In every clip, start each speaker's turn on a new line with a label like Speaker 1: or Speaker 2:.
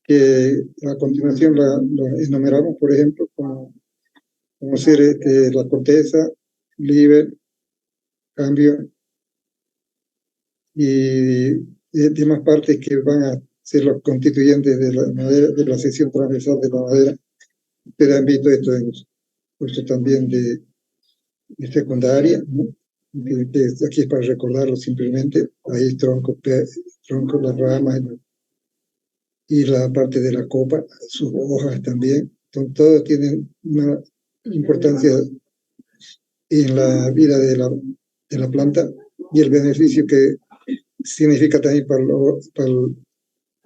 Speaker 1: que a continuación la enumeramos, por ejemplo, como ser la corteza, líber, cambio y demás partes que van a ser los constituyentes de la madera, de la sección transversal de la madera. Ustedes han visto esto en curso también de secundaria, ¿no? Aquí es para recordarlo simplemente. Ahí tronco, las ramas y la parte de la copa, sus hojas también. Entonces, todos tienen una importancia en la vida de la planta y el beneficio que significa también para el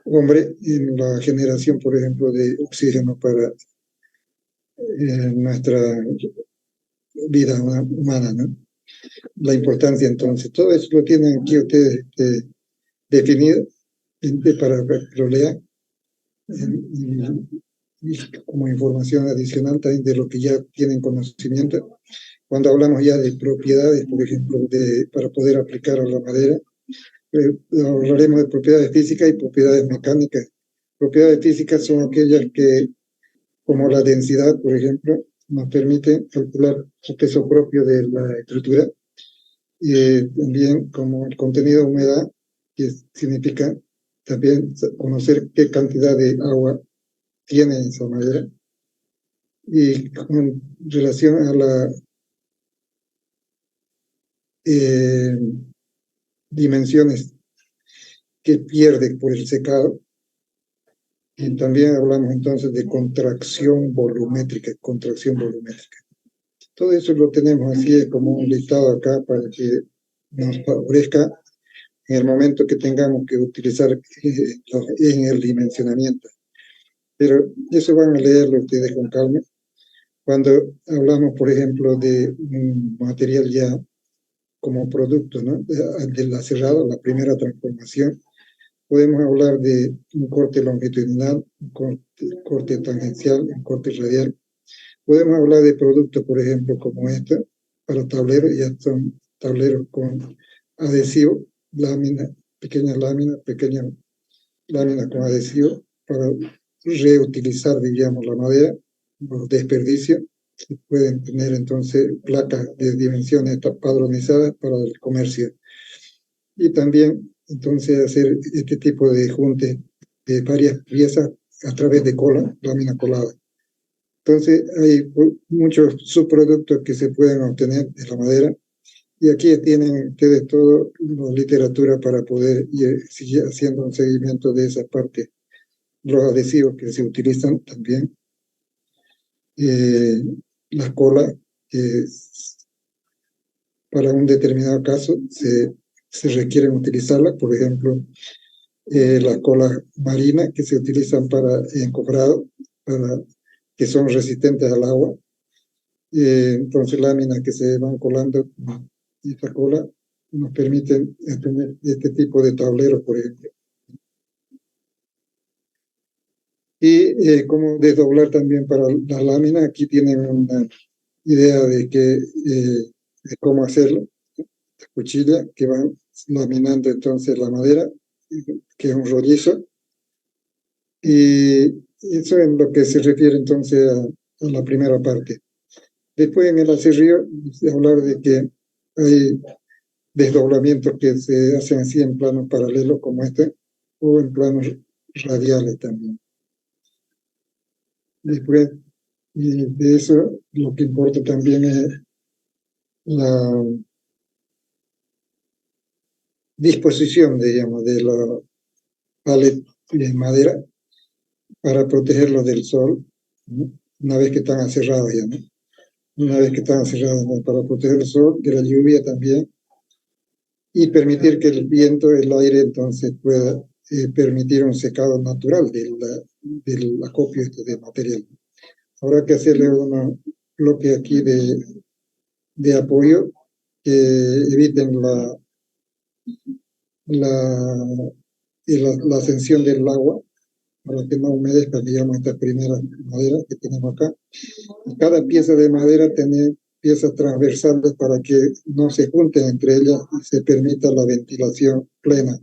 Speaker 1: hombre en la generación, por ejemplo, de oxígeno para nuestra vida humana, ¿no? La importancia, entonces, todo eso lo tienen aquí ustedes definido para que lo lean y como información adicional también de lo que ya tienen conocimiento. Cuando hablamos ya de propiedades, por ejemplo, para poder aplicar a la madera, hablaremos de propiedades físicas y propiedades mecánicas. Propiedades físicas son aquellas que, como la densidad, por ejemplo, nos permite calcular el peso propio de la estructura, y también como el contenido de humedad, que significa también conocer qué cantidad de agua tiene esa madera, y con relación a la dimensiones que pierde por el secado. Y también hablamos entonces de contracción volumétrica. Todo eso lo tenemos así como un listado acá para que nos favorezca en el momento que tengamos que utilizar en el dimensionamiento. Pero eso van a leerlo ustedes con calma. Cuando hablamos, por ejemplo, de un material ya como producto, ¿no? De la cerrada, la primera transformación, podemos hablar de un corte longitudinal, un corte tangencial, un corte radial. Podemos hablar de productos, por ejemplo, como este, para tableros, ya son tableros con adhesivo, láminas, pequeñas láminas con adhesivo, para reutilizar, diríamos, la madera, los desperdicios. Se pueden tener entonces placas de dimensiones padronizadas para el comercio. Y también entonces hacer este tipo de junte de varias piezas a través de lámina colada. Entonces hay muchos subproductos que se pueden obtener de la madera, y aquí tienen ustedes toda la literatura para poder seguir haciendo un seguimiento de esa parte. Los adhesivos que se utilizan también, la cola, que para un determinado caso se requieren utilizarla, por ejemplo, las colas marinas que se utilizan para encofrado, que son resistentes al agua. Entonces láminas que se van colando y esta cola nos permiten tener este tipo de tableros, por ejemplo. Y cómo desdoblar también para las láminas. Aquí tienen una idea de cómo hacerlo. Las cuchillas que van laminando entonces la madera, que es un rollizo. Y eso es lo que se refiere entonces a la primera parte. Después en el acerrío, hablar de que hay desdoblamientos que se hacen así en planos paralelos como este, o en planos radiales también. Después de eso, lo que importa también es la disposición, digamos, de la palet de madera para protegerlos del sol, ¿no? Una vez que están aserrados ya, ¿no? Una vez que están aserrados, ¿no? Para proteger el sol, de la lluvia también, y permitir que el viento, el aire, entonces pueda permitir un secado natural del acopio de material. Habrá que hacerle un bloque aquí de apoyo que eviten la ascensión del agua, para que no humedezca, digamos, estas primeras maderas que tenemos acá. Y cada pieza de madera tiene piezas transversales para que no se junten entre ellas y se permita la ventilación plena.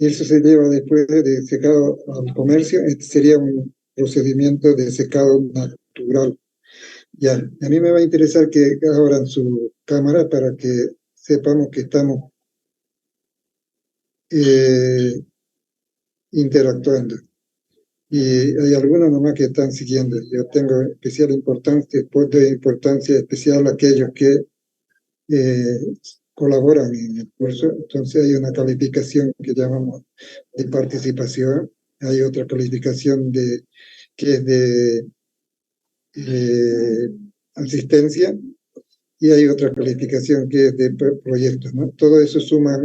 Speaker 1: y eso se lleva después de secado al comercio. Este sería un procedimiento de secado natural. Ya, a mí me va a interesar que abran su cámara para que sepamos que estamos eh, interactuando. Y hay algunos nomás que están siguiendo. Yo tengo especial importancia, pues de importancia especial aquellos que eh, colaboran en el curso. Entonces hay una calificación que llamamos de participación, hay otra calificación que es de eh, asistencia, y hay otra calificación que es de proyectos, ¿no? Todo eso suma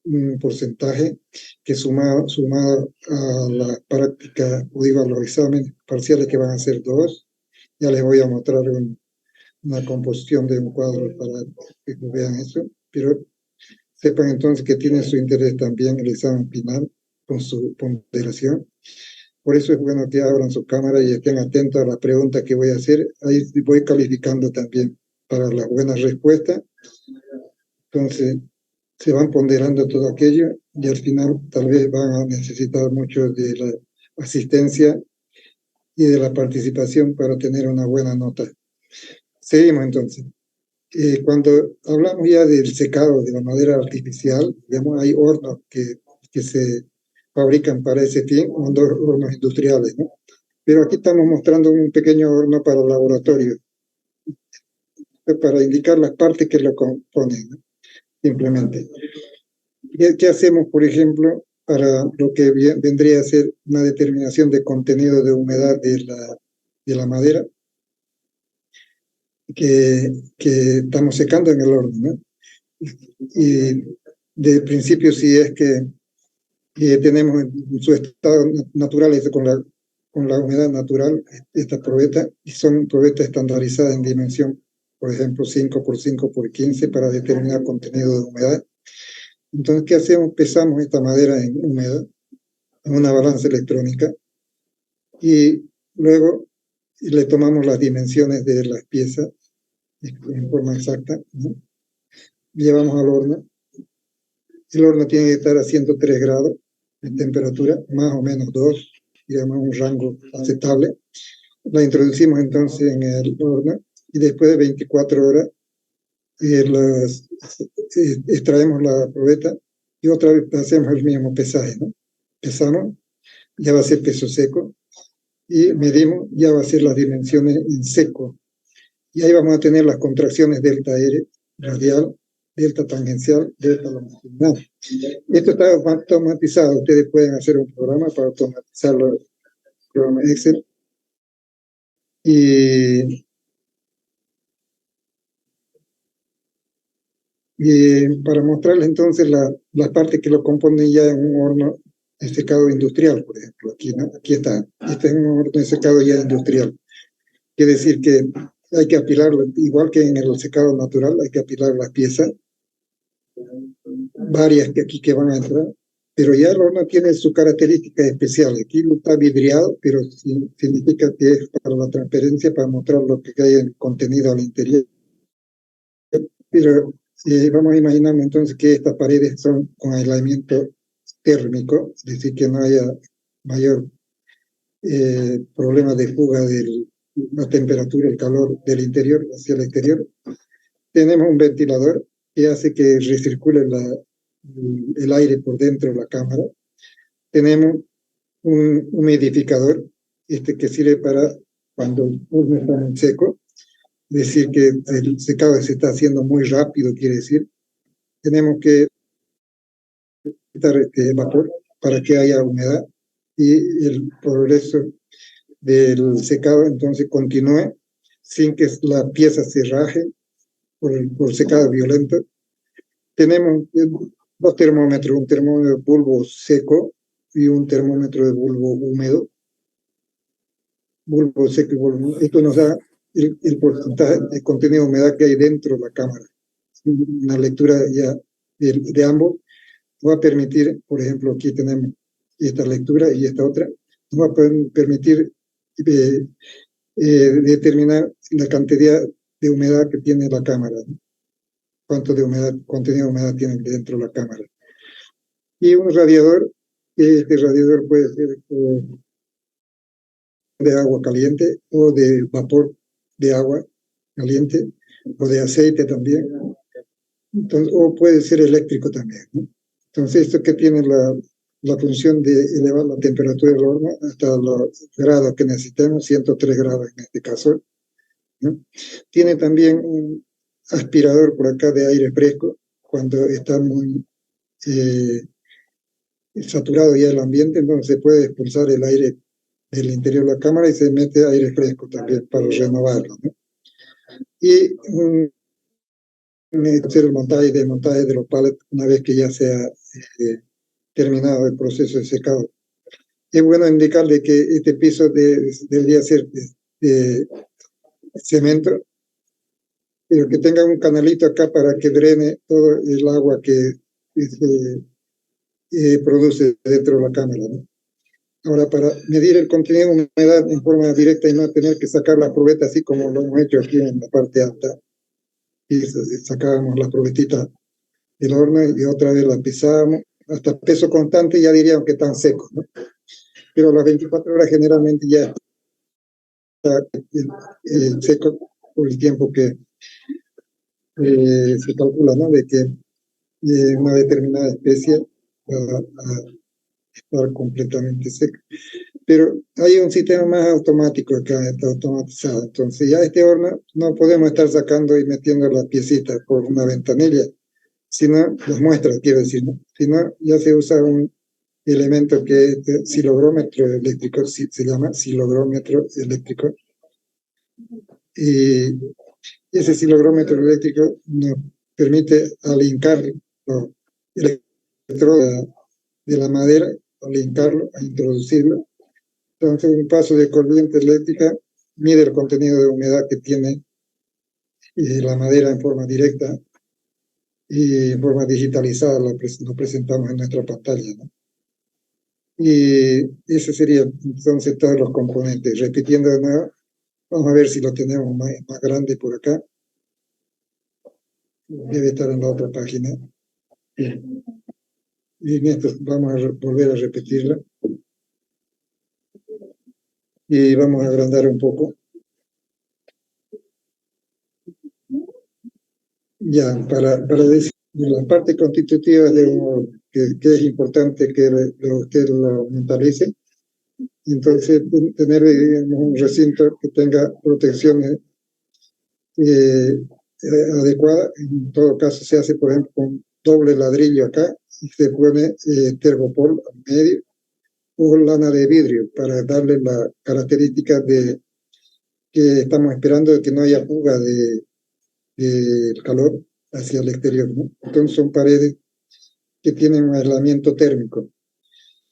Speaker 1: un porcentaje que sumado a la práctica, o digo, a los exámenes parciales, que van a ser 2. Ya les voy a mostrar una composición de un cuadro para que vean eso, pero sepan entonces que tiene su interés también el examen final con su ponderación. Por eso es bueno que abran su cámara y estén atentos a las preguntas que voy a hacer. Ahí voy calificando también para las buenas respuestas. Entonces, se van ponderando todo aquello y al final tal vez van a necesitar mucho de la asistencia y de la participación para tener una buena nota. Seguimos entonces. Cuando hablamos ya del secado de la madera artificial, digamos, hay hornos que se fabrican para ese fin, hornos industriales, ¿no? Pero aquí estamos mostrando un pequeño horno para el laboratorio, para indicar las partes que lo componen, ¿no? Simplemente. ¿Qué hacemos, por ejemplo, para lo que vendría a ser una determinación de contenido de humedad de la madera que estamos secando en el horno, ¿no? Y de principio, si es que tenemos en su estado natural, con la humedad natural, estas probetas, y son probetas estandarizadas en dimensión, por ejemplo, 5 por 5 por 15 para determinar contenido de humedad. Entonces, ¿qué hacemos? Pesamos esta madera en humedad en una balanza electrónica y luego le tomamos las dimensiones de las piezas en forma exacta, ¿no? Llevamos al horno. El horno tiene que estar a 103 grados de temperatura, más o menos 2, digamos un rango aceptable. La introducimos entonces en el horno y después de 24 horas extraemos la probeta y otra vez hacemos el mismo pesaje, ¿no? Pesamos, ya va a ser peso seco, y medimos, ya va a ser las dimensiones en seco. Y ahí vamos a tener las contracciones delta R radial, delta tangencial, delta longitudinal. Esto está automatizado. Ustedes pueden hacer un programa para automatizarlo, programa Excel. Y para mostrarles entonces las partes que lo componen ya en un horno de secado industrial, por ejemplo. Aquí, ¿no? Aquí está. Este es un horno de secado ya industrial. Quiere decir que hay que apilar, igual que en el secado natural, hay que apilar las piezas, varias que aquí que van a entrar, pero ya el horno tiene su característica especial. Aquí no está vidriado, pero significa que es para la transparencia, para mostrar lo que hay en contenido al interior. Pero vamos a imaginarnos entonces que estas paredes son con aislamiento térmico, es decir, que no haya mayor problema de fuga de la temperatura, el calor del interior hacia el exterior. Tenemos un ventilador que hace que recircule el aire por dentro de la cámara. Tenemos un humidificador que sirve para cuando uno está muy seco, es decir, que el secado se está haciendo muy rápido, quiere decir. Tenemos que quitar vapor para que haya humedad y el progreso del secado entonces continúe sin que la pieza se raje por secado violento. Tenemos dos termómetros, un termómetro de bulbo seco y un termómetro de bulbo húmedo. Bulbo seco y bulbo húmedo. Esto nos da el porcentaje de contenido de humedad que hay dentro de la cámara. Una lectura ya de ambos nos va a permitir, por ejemplo, aquí tenemos esta lectura y esta otra, nos va a permitir determinar la cantidad de humedad que tiene la cámara, ¿no? Cuánto de humedad, contenido de humedad tiene dentro de la cámara. y un radiador, este radiador puede ser de agua caliente o de vapor de agua caliente o de aceite también. Entonces, o puede ser eléctrico también, ¿no? Entonces, esto que tiene la función de elevar la temperatura del horno hasta los grados que necesitemos, 103 grados en este caso, ¿no? Tiene también un aspirador por acá de aire fresco cuando está muy saturado ya el ambiente, entonces se puede expulsar el aire del interior de la cámara y se mete aire fresco también para renovarlo, ¿no? Y hacer el montaje y desmontaje de los pallets una vez que ya sea terminado el proceso de secado. Es bueno indicarle que este piso debería ser de cemento, pero que tenga un canalito acá para que drene todo el agua que produce dentro de la cámara, ¿no? Ahora, para medir el contenido de humedad en forma directa y no tener que sacar la probeta así como lo hemos hecho aquí en la parte alta, y sacábamos la probetita del horno y otra vez la pisábamos, hasta peso constante ya diríamos que están secos, ¿no? Pero a las 24 horas generalmente ya está seco por el tiempo que se calcula, ¿no? De que una determinada especie va a estar completamente seca. Pero hay un sistema más automático acá, está automatizado. Entonces ya este horno no podemos estar sacando y metiendo las piecitas por una ventanilla, sino las muestras, quiero decir, ¿no? Sino ya se usa un elemento que es silogrómetro eléctrico, se llama silogrómetro eléctrico. Y ese silogrómetro eléctrico nos permite alincar los electrodos de la madera, alincarlo, a introducirlo. Entonces, un paso de corriente eléctrica mide el contenido de humedad que tiene la madera en forma directa y en forma digitalizada lo presentamos en nuestra pantalla, ¿no? Y ese sería entonces todos los componentes. Repitiendo de nuevo, vamos a ver si lo tenemos más grande por acá. Debe estar en la otra página. Y en esto vamos a volver a repetirla. Y vamos a agrandar un poco. Ya, para decir la parte constitutiva que es importante que usted lo mentalice. Entonces, tener un recinto que tenga protecciones adecuadas. En todo caso, se hace, por ejemplo, con doble ladrillo acá y se pone tergopol al medio o lana de vidrio para darle la característica de que estamos esperando de que no haya fuga de calor hacia el exterior, ¿no? Entonces son paredes que tienen un aislamiento térmico.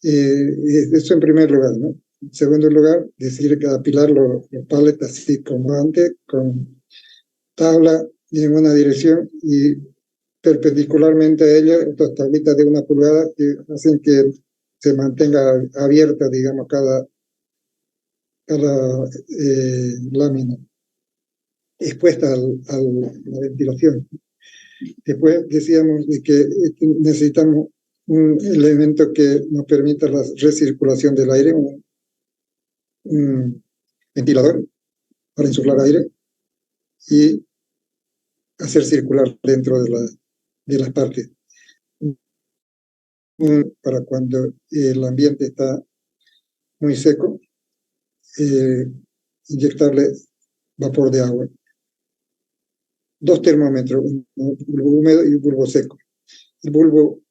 Speaker 1: Eso en primer lugar, ¿no? En segundo lugar, decir que apilar los pallets así como antes, con tabla en una dirección y perpendicularmente a ella, estas tablitas de 1 pulgada que hacen que se mantenga abierta, digamos, cada lámina expuesta a la ventilación. Después decíamos de que necesitamos un elemento que nos permita la recirculación del aire, un ventilador para insuflar aire y hacer circular dentro de las partes. Para cuando el ambiente está muy seco, inyectarle vapor de agua. 2 termómetros, un bulbo húmedo y un bulbo seco. El bulbo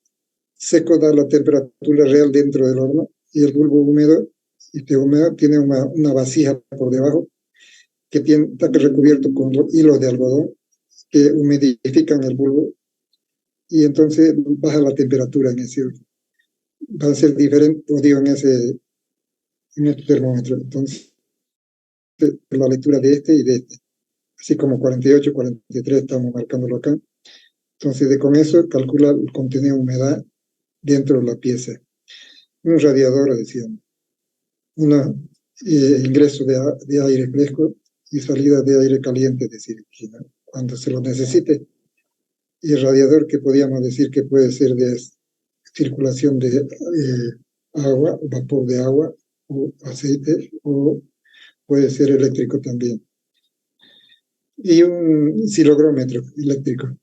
Speaker 1: seco da la temperatura real dentro del horno y el bulbo húmedo, tiene una vasija por debajo que está recubierto con hilos de algodón que humidifican el bulbo y entonces baja la temperatura en ese horno. Va a ser diferente, o digo, en este termómetro. Entonces, la lectura de este y de este. Así como 48, 43 estamos marcándolo acá. Entonces, con eso calcula el contenido de humedad dentro de la pieza. Un radiador, decíamos. Un ingreso de aire fresco y salida de aire caliente, es decir, cuando se lo necesite. Y el radiador que podíamos decir que puede ser de circulación de agua, vapor de agua o aceite, o puede ser eléctrico también. Y un cilogrómetro eléctrico.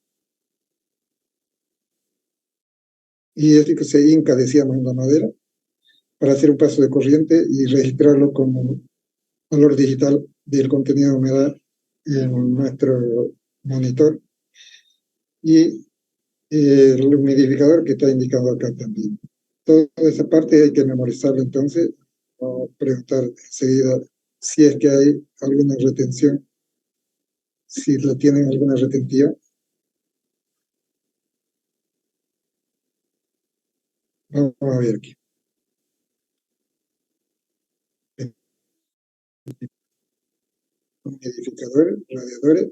Speaker 1: Y eléctrico se hinca, decíamos, en la madera para hacer un paso de corriente y registrarlo como valor digital del contenido de humedad en nuestro monitor. Y el humidificador que está indicado acá también. Toda esa parte hay que memorizarla entonces, o preguntar enseguida si es que hay alguna retención, si la tienen alguna retentiva. Vamos a ver aquí. Humidificadores, radiadores.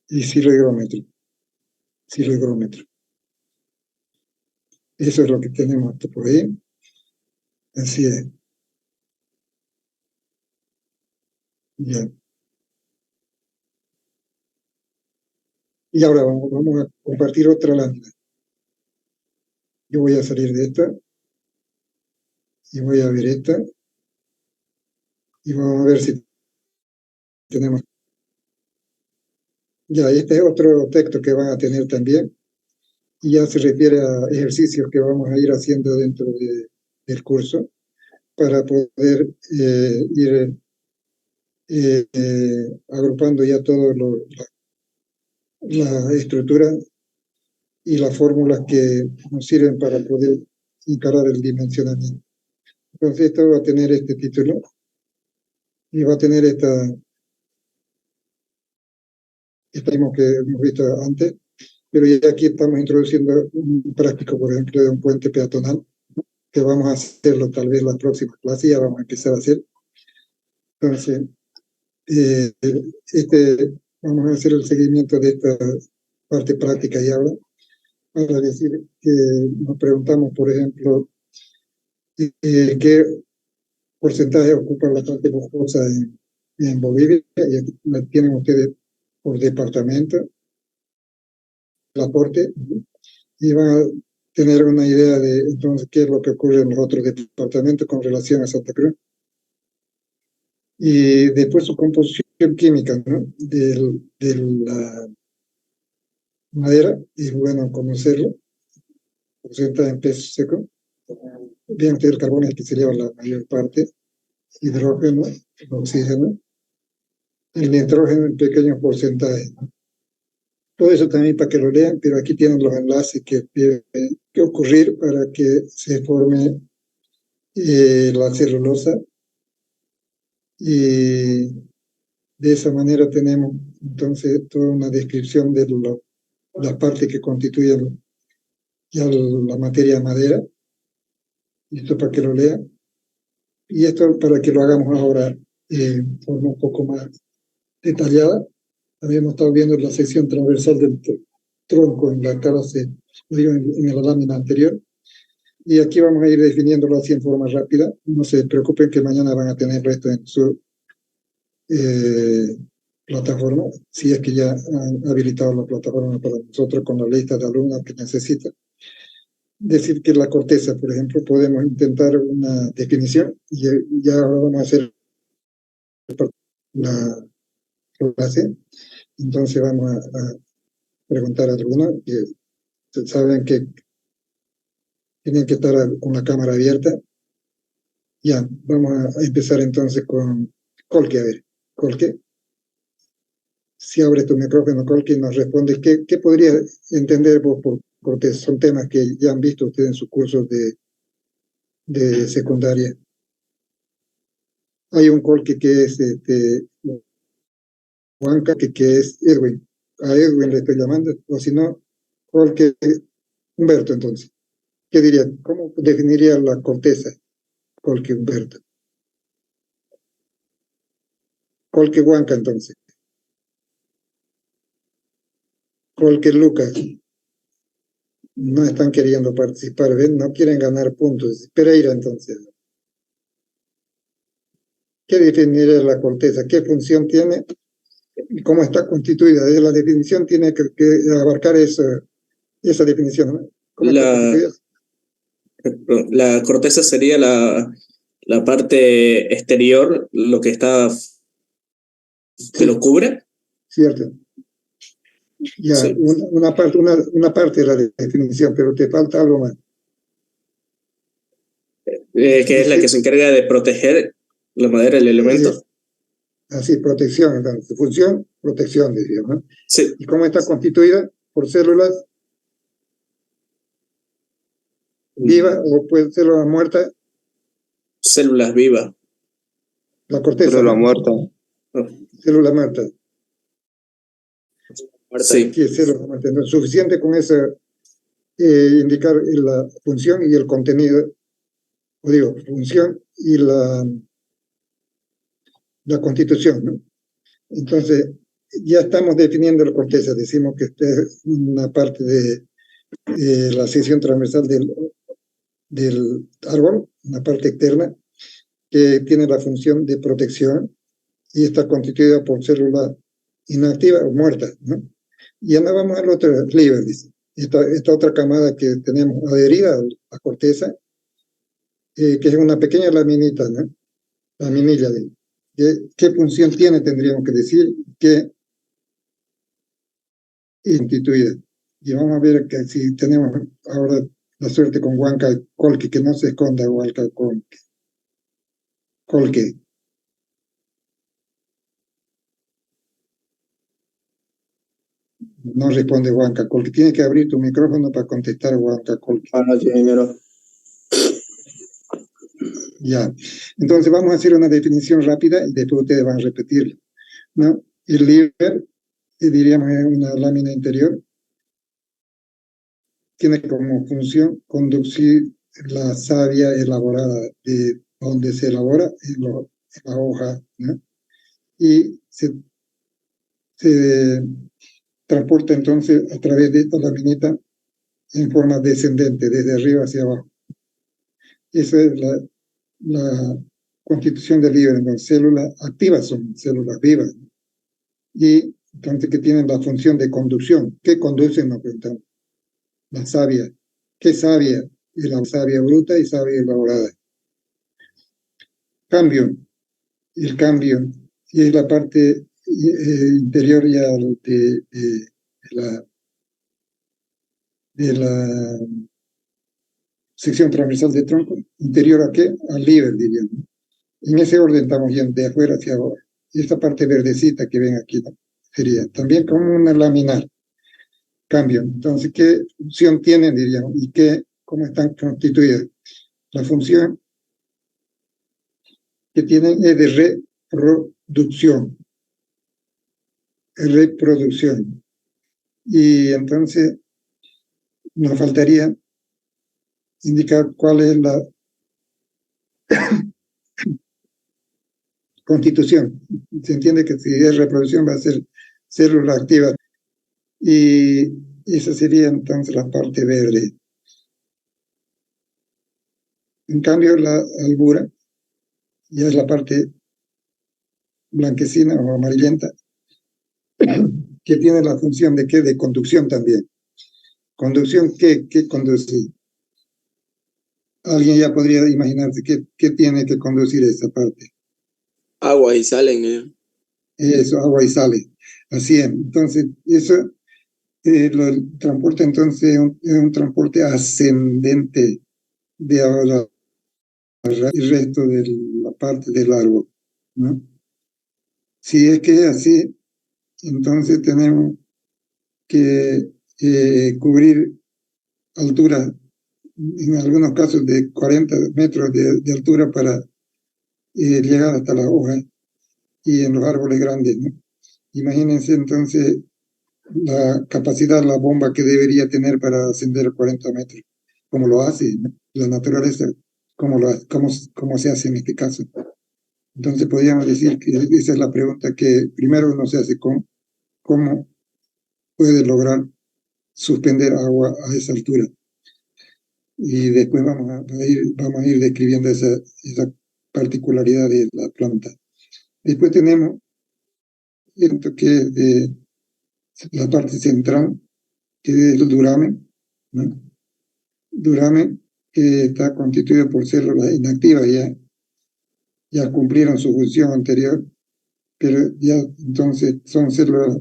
Speaker 1: Y silogrómetro. Eso es lo que tenemos por ahí. Así es. Ya. Y ahora vamos a compartir otra lámina. Yo voy a salir de esta y voy a ver esta y vamos a ver si tenemos. Ya, este es otro texto que van a tener también y ya se refiere a ejercicios que vamos a ir haciendo dentro del curso para poder ir agrupando ya todas las estructuras y las fórmulas que nos sirven para poder encarar el dimensionamiento. Entonces esto va a tener este título y va a tener esta mismo que hemos visto antes, pero ya aquí estamos introduciendo un práctico, por ejemplo, de un puente peatonal, que vamos a hacerlo tal vez la próxima clase, ya vamos a empezar a hacer. Entonces, vamos a hacer el seguimiento de esta parte práctica y ahora, para decir que nos preguntamos, por ejemplo, qué porcentaje ocupa la parte boscosa en Bolivia, y aquí la tienen ustedes por departamento, el aporte, y van a tener una idea de entonces qué es lo que ocurre en los otros departamentos con relación a Santa Cruz. Y después su composición química, ¿no? De la madera, y bueno, conocerlo, presenta en peso seco, bien el carbono es que se lleva la mayor parte, hidrógeno, oxígeno, el nitrógeno en pequeños porcentajes. Todo eso también para que lo lean, pero aquí tienen los enlaces que tienen que ocurrir para que se forme la celulosa, y de esa manera tenemos entonces toda una descripción de la parte que constituye ya la materia madera. Esto para que lo lean. Y esto para que lo hagamos ahora en forma un poco más detallada. Habíamos estado viendo la sección transversal del tronco en la clase, en la lámina anterior. Y aquí vamos a ir definiéndolo así en forma rápida. No se preocupen que mañana van a tener esto en su plataforma, si es que ya han habilitado la plataforma para nosotros con la lista de alumnos que necesitan. Decir que la corteza, por ejemplo, podemos intentar una definición y ya vamos a hacer la clase. Entonces vamos a preguntar a algunos que saben que tienen que estar con la cámara abierta. Ya, vamos a empezar entonces con Colque. A ver, Colque, si abres tu micrófono, Colque, y nos responde qué podría entender vos por corteza. Son temas que ya han visto ustedes en sus cursos de secundaria. Hay un Colque que es Juanca, que es Edwin. A Edwin le estoy llamando, o si no, Colque Humberto, entonces. ¿Qué diría? ¿Cómo definiría la corteza, Colque Humberto? Colque Huanca, entonces. Colque Lucas. No están queriendo participar, ¿ven? No quieren ganar puntos. Pereira, entonces. ¿Qué definiría la corteza? ¿Qué función tiene? cómo está constituida. La definición tiene que abarcar esa definición, ¿no? ¿Cómo está
Speaker 2: La,
Speaker 1: constituida?
Speaker 2: la corteza sería la parte exterior, lo que está, que lo
Speaker 1: Sí,
Speaker 2: cubre.
Speaker 1: cierto. Ya,
Speaker 2: Sí.
Speaker 1: una parte de la definición, pero te falta algo más.
Speaker 2: Que es la que
Speaker 1: Dice,
Speaker 2: se encarga de proteger la madera, el elemento.
Speaker 1: así, protección, entonces, función, protección, diríamos, ¿no?
Speaker 2: Sí.
Speaker 1: ¿Y cómo está constituida? Por células vivas o puede células muertas,
Speaker 2: Células vivas.
Speaker 1: la corteza,
Speaker 3: Célula
Speaker 1: ¿no?
Speaker 3: muerta.
Speaker 1: Células muertas.
Speaker 2: Sí.
Speaker 1: Sí, células muertas. Entonces, suficiente con eso, indicar la función y el contenido, o digo, función y la constitución, ¿no? Entonces, ya estamos definiendo la corteza, decimos que esta es una parte de la sección transversal del árbol, una parte externa, que tiene la función de protección y está constituida por células inactivas o muertas, ¿no? Y ahora vamos al otro nivel, dice. Esta otra camada que tenemos adherida a la corteza, que es una pequeña laminita, ¿no? Laminilla. ¿Qué función tiene? Tendríamos que decir que instituida. Y vamos a ver que si tenemos ahora la suerte con Huanca Colque, que no se esconda Huanca Colque. No responde Huanca Colque. Tienes que abrir tu micrófono para contestar Huanca Colque.
Speaker 3: Ingeniero.
Speaker 1: Ya. Entonces vamos a hacer una definición rápida y después ustedes van a repetirlo, ¿no? El líder, diríamos, es una lámina interior, tiene como función conducir la savia elaborada de donde se elabora en la hoja, ¿no? Y se transporta entonces a través de esta laminita en forma descendente, desde arriba hacia abajo. Esa es la constitución del líder. Entonces, células activas son células vivas, ¿no? Y entonces que tienen la función de conducción. ¿Qué conducen? Nos preguntamos. La savia. ¿Qué savia? Y la savia bruta y savia elaborada. Cambio. El cambio. Y es la parte interior ya de la sección transversal de tronco. ¿Interior a qué? Al líder, diríamos. En ese orden estamos yendo de afuera hacia abajo. Y esta parte verdecita que ven aquí, ¿no? Sería también como una laminar. Cambio. Entonces, ¿qué función tienen, diríamos? ¿Y cómo están constituidas? La función que tienen es de reproducción. Reproducción. Y entonces nos faltaría indicar cuál es la constitución. Se entiende que si es reproducción va a ser célula activa. Y esa sería entonces la parte verde. En cambio, la albura ya es la parte blanquecina o amarillenta, que tiene la función de ¿qué? De conducción también. ¿Conducción qué conduce? Alguien ya podría imaginarse qué tiene que conducir esa parte.
Speaker 3: Agua y salen.
Speaker 1: Eso, agua y sale. Así es. Entonces, eso lo transporte entonces es un transporte ascendente de ahora el resto de la parte del árbol, ¿no? Si es que es así, entonces tenemos que cubrir alturas, en algunos casos de 40 metros de altura para llegar hasta las hojas y en los árboles grandes, ¿no? Imagínense entonces la capacidad, la bomba que debería tener para ascender a 40 metros, como lo hace, ¿no? La naturaleza, cómo se hace en este caso. Entonces podríamos decir que esa es la pregunta que primero uno se hace, ¿cómo puede lograr suspender agua a esa altura? Y después vamos a ir describiendo esa particularidad de la planta. Después tenemos esto que es de la parte central, que es el duramen, ¿no? Duramen que está constituido por células inactivas, ya cumplieron su función anterior, pero ya entonces son células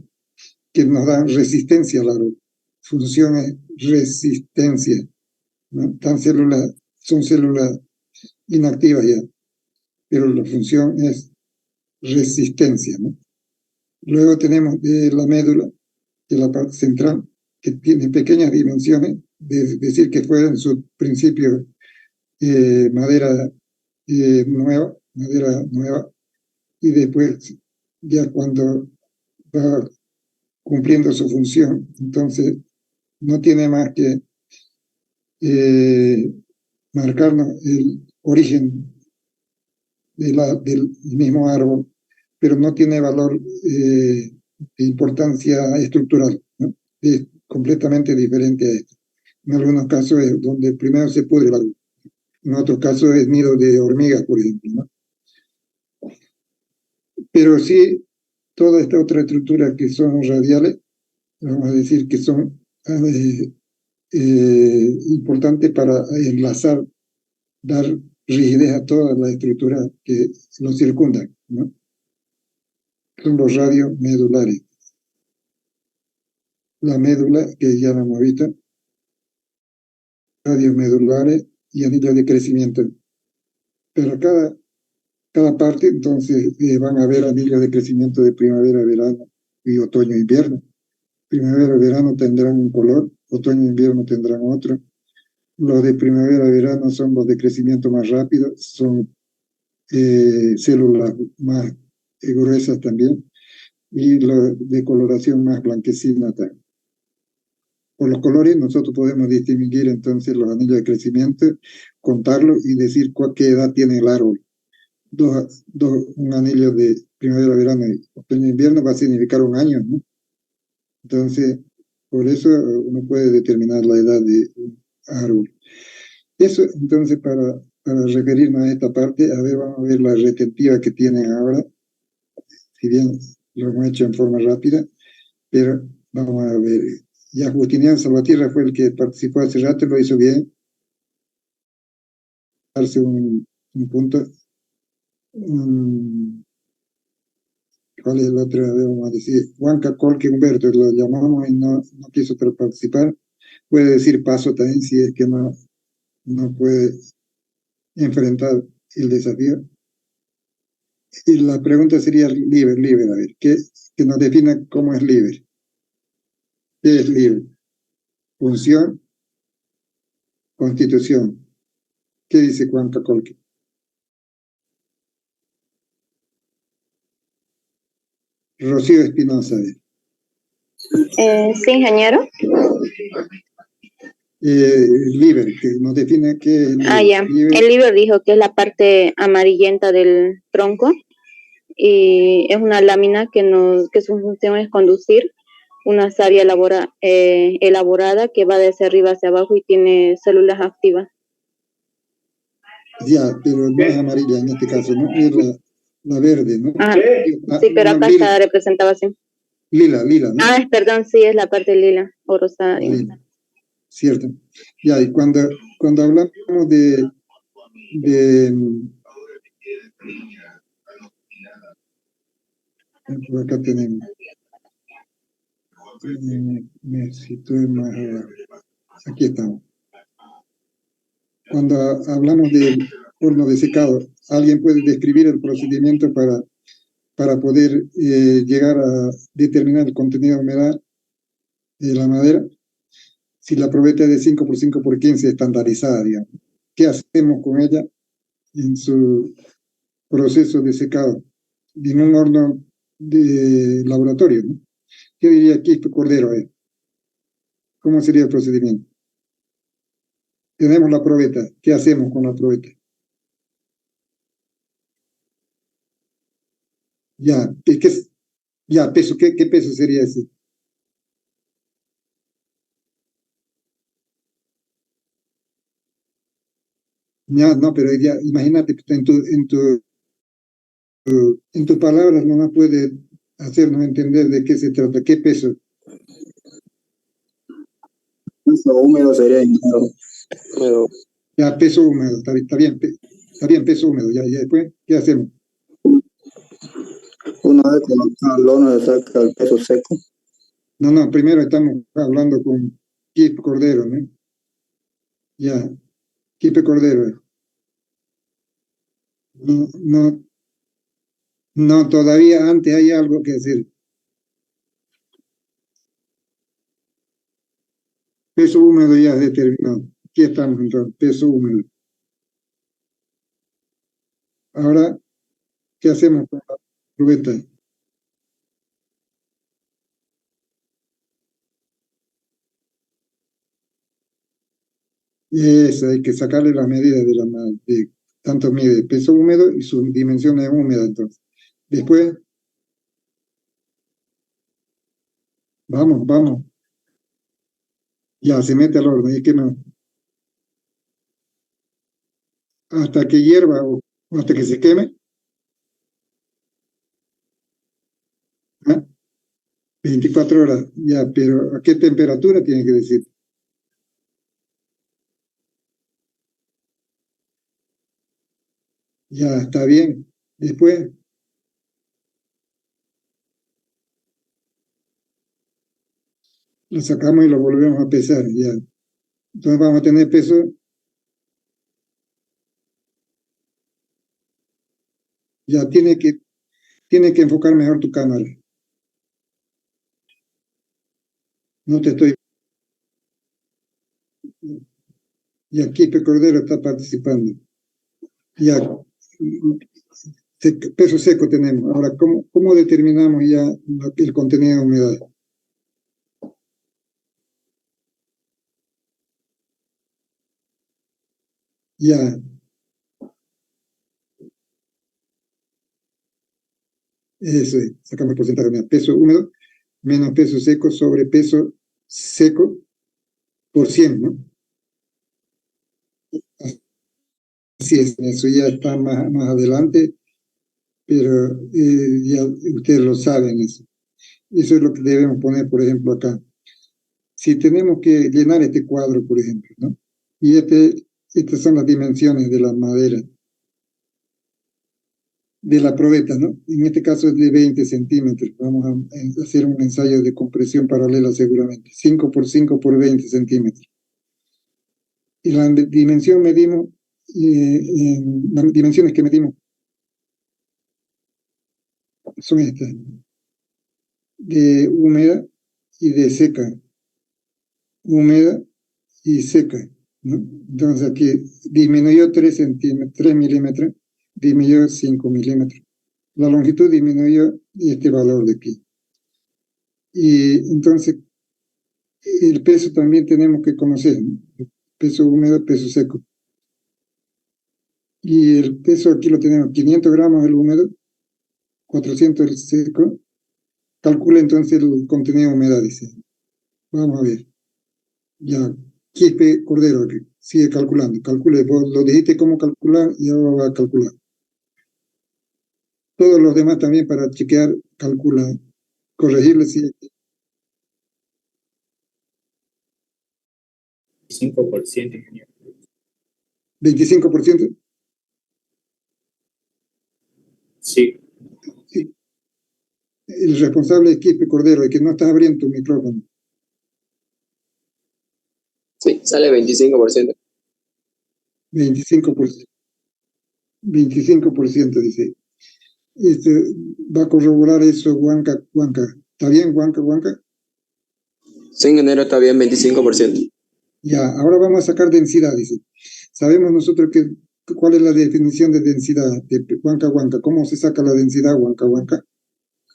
Speaker 1: que nos dan resistencia a la luz. Función es resistencia, ¿no? Son células inactivas ya, pero la función es resistencia, ¿no? Luego tenemos la médula, que es la parte central, que tiene pequeñas dimensiones, decir que fue en su principio madera nueva, y después, ya cuando va cumpliendo su función, entonces no tiene más que marcarnos el origen del mismo árbol, pero no tiene valor de importancia estructural, ¿no? Es completamente diferente a esto. En algunos casos es donde primero se pudre el árbol, en otros casos es nido de hormigas, por ejemplo, ¿no? Pero sí, toda esta otra estructura que son radiales, vamos a decir que son importantes para enlazar, dar rigidez a todas las estructuras que lo circundan, ¿no? Son los radios medulares. La médula, que ya la hemos visto, radios medulares y anillos de crecimiento. Pero cada parte, entonces, van a haber anillos de crecimiento de primavera, verano y otoño, invierno. Primavera, verano tendrán un color, otoño, invierno tendrán otro. Los de primavera, verano son los de crecimiento más rápido, son células más gruesas también, y los de coloración más blanquecina también. Por los colores nosotros podemos distinguir entonces los anillos de crecimiento, contarlos y decir qué edad tiene el árbol. Un anillo de primavera, verano y otoño, invierno va a significar un año, ¿no? Entonces, por eso uno puede determinar la edad de un árbol. Eso, entonces, para referirnos a esta parte, a ver, vamos a ver la retentiva que tienen ahora, si bien lo hemos hecho en forma rápida, pero vamos a ver. Ya Justiniano Salvatierra fue el que participó hace rato, lo hizo bien. Darse un punto. ¿Cuál es el otro? Vamos a decir, Juanca Colque Humberto, lo llamamos y no quiso participar. Puede decir paso también si es que no puede enfrentar el desafío. Y la pregunta sería libre, a ver, que nos defina cómo es libre. ¿Qué es libre? Función, constitución. ¿Qué dice Juanca Colque? Rocío Espinosa.
Speaker 4: Sí, ingeniero.
Speaker 1: Liber, que nos define qué es liber.
Speaker 4: Ya. El liber dijo que es la parte amarillenta del tronco y es una lámina que su función es conducir una savia elaborada que va desde arriba hacia abajo y tiene células activas.
Speaker 1: Ya, pero no es amarilla en este caso, ¿no? Es la verde, ¿no?
Speaker 4: Sí, pero acá está representado así.
Speaker 1: Lila, ¿no?
Speaker 4: Perdón, sí, es la parte lila o rosada.
Speaker 1: Lila. Cierto. Ya, y cuando hablamos de por acá tenemos, me situé más abajo. Aquí estamos. Cuando hablamos del horno de secado, ¿alguien puede describir el procedimiento para poder llegar a determinar el contenido de humedad de la madera? Si la probeta es de 5x5x15 estandarizada, digamos, ¿qué hacemos con ella en su proceso de secado? En un horno de laboratorio, ¿no? ¿Qué diría aquí Cordero? ¿Cómo sería el procedimiento? Tenemos la probeta, ¿qué hacemos con la probeta? Ya, peso, ¿qué peso sería ese? Ya, no, pero ya, imagínate que en tus palabras no puede hacernos entender de qué se trata, qué peso.
Speaker 3: Peso húmedo sería ingeniero. Húmedo.
Speaker 1: Ya, peso húmedo, está bien, peso húmedo, ya después, ¿qué hacemos?
Speaker 3: Una vez colocado al horno le saca el peso seco.
Speaker 1: No, primero estamos hablando con Kip Cordero, ¿no? Ya, Kip Cordero. No, todavía antes hay algo que decir. Peso húmedo ya es determinado. Aquí estamos entonces, peso húmedo. Ahora, ¿qué hacemos con la probeta? Eso, hay que sacarle las medidas de tanto mide peso húmedo y sus dimensiones húmedas, entonces. Después, vamos. Ya, se mete al horno, y que no. Hasta que hierva o hasta que se queme. ¿Ah? 24 horas, ya, pero ¿a qué temperatura tiene que decir? Ya, está bien. Después, lo sacamos y lo volvemos a pesar, ya. Entonces vamos a tener peso. Ya, tiene que enfocar mejor tu cámara. No te estoy... Y aquí Cordero está participando. Ya, peso seco tenemos. Ahora, ¿cómo determinamos ya el contenido de humedad? Ya. Eso es, sacamos el porcentaje de peso húmedo menos peso seco sobre peso seco por 100, ¿no? Así es, eso ya está más adelante, pero ya ustedes lo saben eso. Eso es lo que debemos poner, por ejemplo, acá. Si tenemos que llenar este cuadro, por ejemplo, ¿no? Y estas son las dimensiones de la madera, de la probeta, ¿no? En este caso es de 20 centímetros. Vamos a hacer un ensayo de compresión paralela seguramente. 5 por 5 por 20 centímetros. Y la dimensión medimos, las dimensiones que medimos son estas, de húmeda y de seca. Húmeda y seca, ¿no? Entonces aquí disminuyó 3 milímetros, disminuyó 5 milímetros. La longitud disminuyó este valor de aquí. Y entonces el peso también tenemos que conocer, ¿no? Peso húmedo, peso seco. Y el peso aquí lo tenemos, 500 gramos el húmedo, 400 el seco. Calcula entonces el contenido de humedad, dice. Vamos a ver. Ya, Quispe Cordero, que sigue calculando. Calcule, vos lo dijiste cómo calcular y ahora va a calcular. Todos los demás también para chequear, calcula. Corregirle si...
Speaker 5: 25%, ingeniero.
Speaker 1: 25%.
Speaker 5: Sí.
Speaker 1: Sí. El responsable es Quispe Cordero, el que no está abriendo tu micrófono.
Speaker 3: Sí, sale 25%.
Speaker 1: 25%. 25%, dice. Va a corroborar eso, Huanca. ¿Está bien, Huanca?
Speaker 3: Sí, ingeniero, está bien, 25%.
Speaker 1: Ya, ahora vamos a sacar densidad, dice. Sabemos nosotros cuál es la definición de densidad de Huanca. ¿Cómo se saca la densidad, Huanca?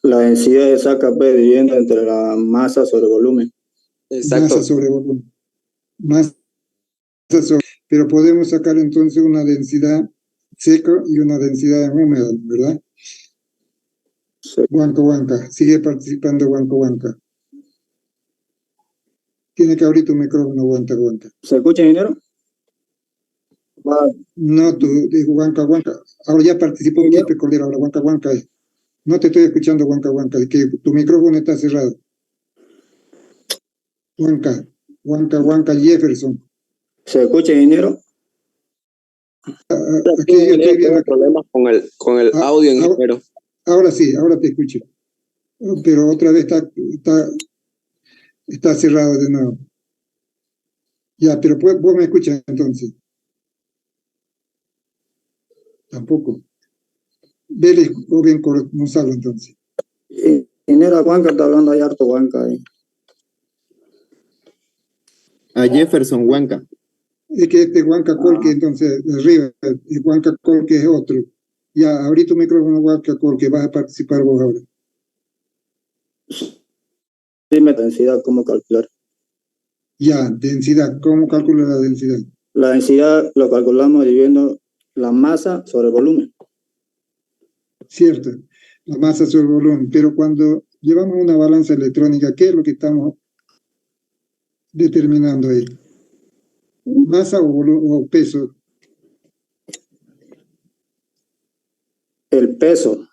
Speaker 6: La densidad se saca pues dividiendo entre la masa sobre volumen.
Speaker 3: Exacto.
Speaker 1: Masa sobre volumen. Pero podemos sacar entonces una densidad seca y una densidad húmeda, ¿verdad?
Speaker 6: Sí.
Speaker 1: Huanca. Sigue participando Huanca. Tiene que abrir tu micrófono, Huanca.
Speaker 6: ¿Se escucha, ingeniero?
Speaker 1: No, tú, Huanca. Ahora ya participó Quispe Cordero, ahora Huanca. No te estoy escuchando, Huanca, que tu micrófono está cerrado. Huanca Jefferson.
Speaker 6: ¿Se escucha, ingeniero?
Speaker 1: Aquí yo estoy viendo
Speaker 7: problemas con el audio, ingeniero.
Speaker 1: Ahora sí, ahora te escucho. Pero otra vez está cerrado de nuevo. Ya, pero vos me escuchas entonces. Tampoco. Vélez o bien Gonzalo entonces.
Speaker 6: Ingeniero, Huanca está hablando ahí harto Huanca ahí.
Speaker 7: A Jefferson Huanca.
Speaker 1: Es que este Huanca Colque, entonces, arriba, y Huanca Colque es otro. Ya, abrí tu micrófono, Huanca Colque, vas a participar vos ahora.
Speaker 6: Dime densidad, ¿cómo calcular?
Speaker 1: Ya, densidad, ¿cómo calcula la densidad?
Speaker 6: La densidad lo calculamos dividiendo la masa sobre el volumen.
Speaker 1: Cierto, la masa sobre el volumen, pero cuando llevamos una balanza electrónica, ¿qué es lo que estamos determinando ahí? ¿Masa o peso?
Speaker 6: El peso.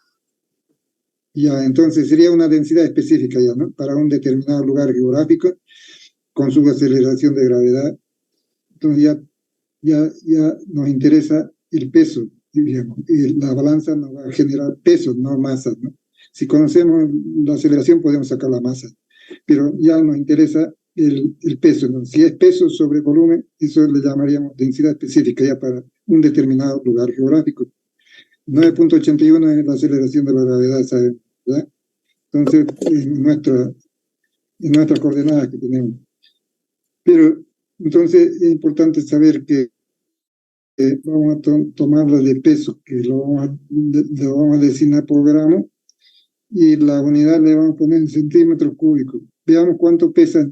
Speaker 1: Ya, entonces sería una densidad específica ya, ¿no? Para un determinado lugar geográfico con su aceleración de gravedad. Entonces ya nos interesa el peso, digamos, y la balanza nos va a generar peso, no masa, ¿no? Si conocemos la aceleración podemos sacar la masa, pero ya nos interesa el peso, ¿no? Si es peso sobre volumen, eso le llamaríamos densidad específica ya para un determinado lugar geográfico. 9.81 es la aceleración de la gravedad, ¿sabes? ¿Verdad? Entonces, en nuestras coordenadas que tenemos. Pero, entonces, es importante saber que vamos a tomarla de peso, que lo vamos a designar por gramo, y la unidad le vamos a poner en centímetros cúbicos. Veamos cuánto pesa,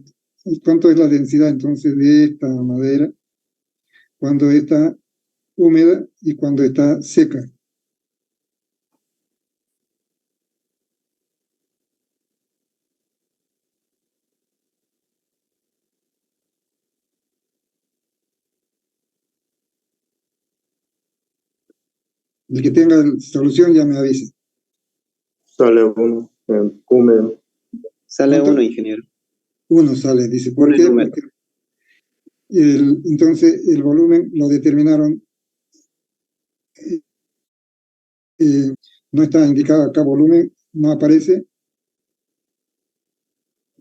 Speaker 1: cuánto es la densidad entonces de esta madera cuando está húmeda y cuando está seca. El que tenga solución ya me avisa.
Speaker 7: Sale uno, húmedo.
Speaker 8: Sale uno, ingeniero.
Speaker 1: Uno sale, dice. ¿Por qué? Porque entonces el volumen lo determinaron, no está indicado acá volumen, no aparece.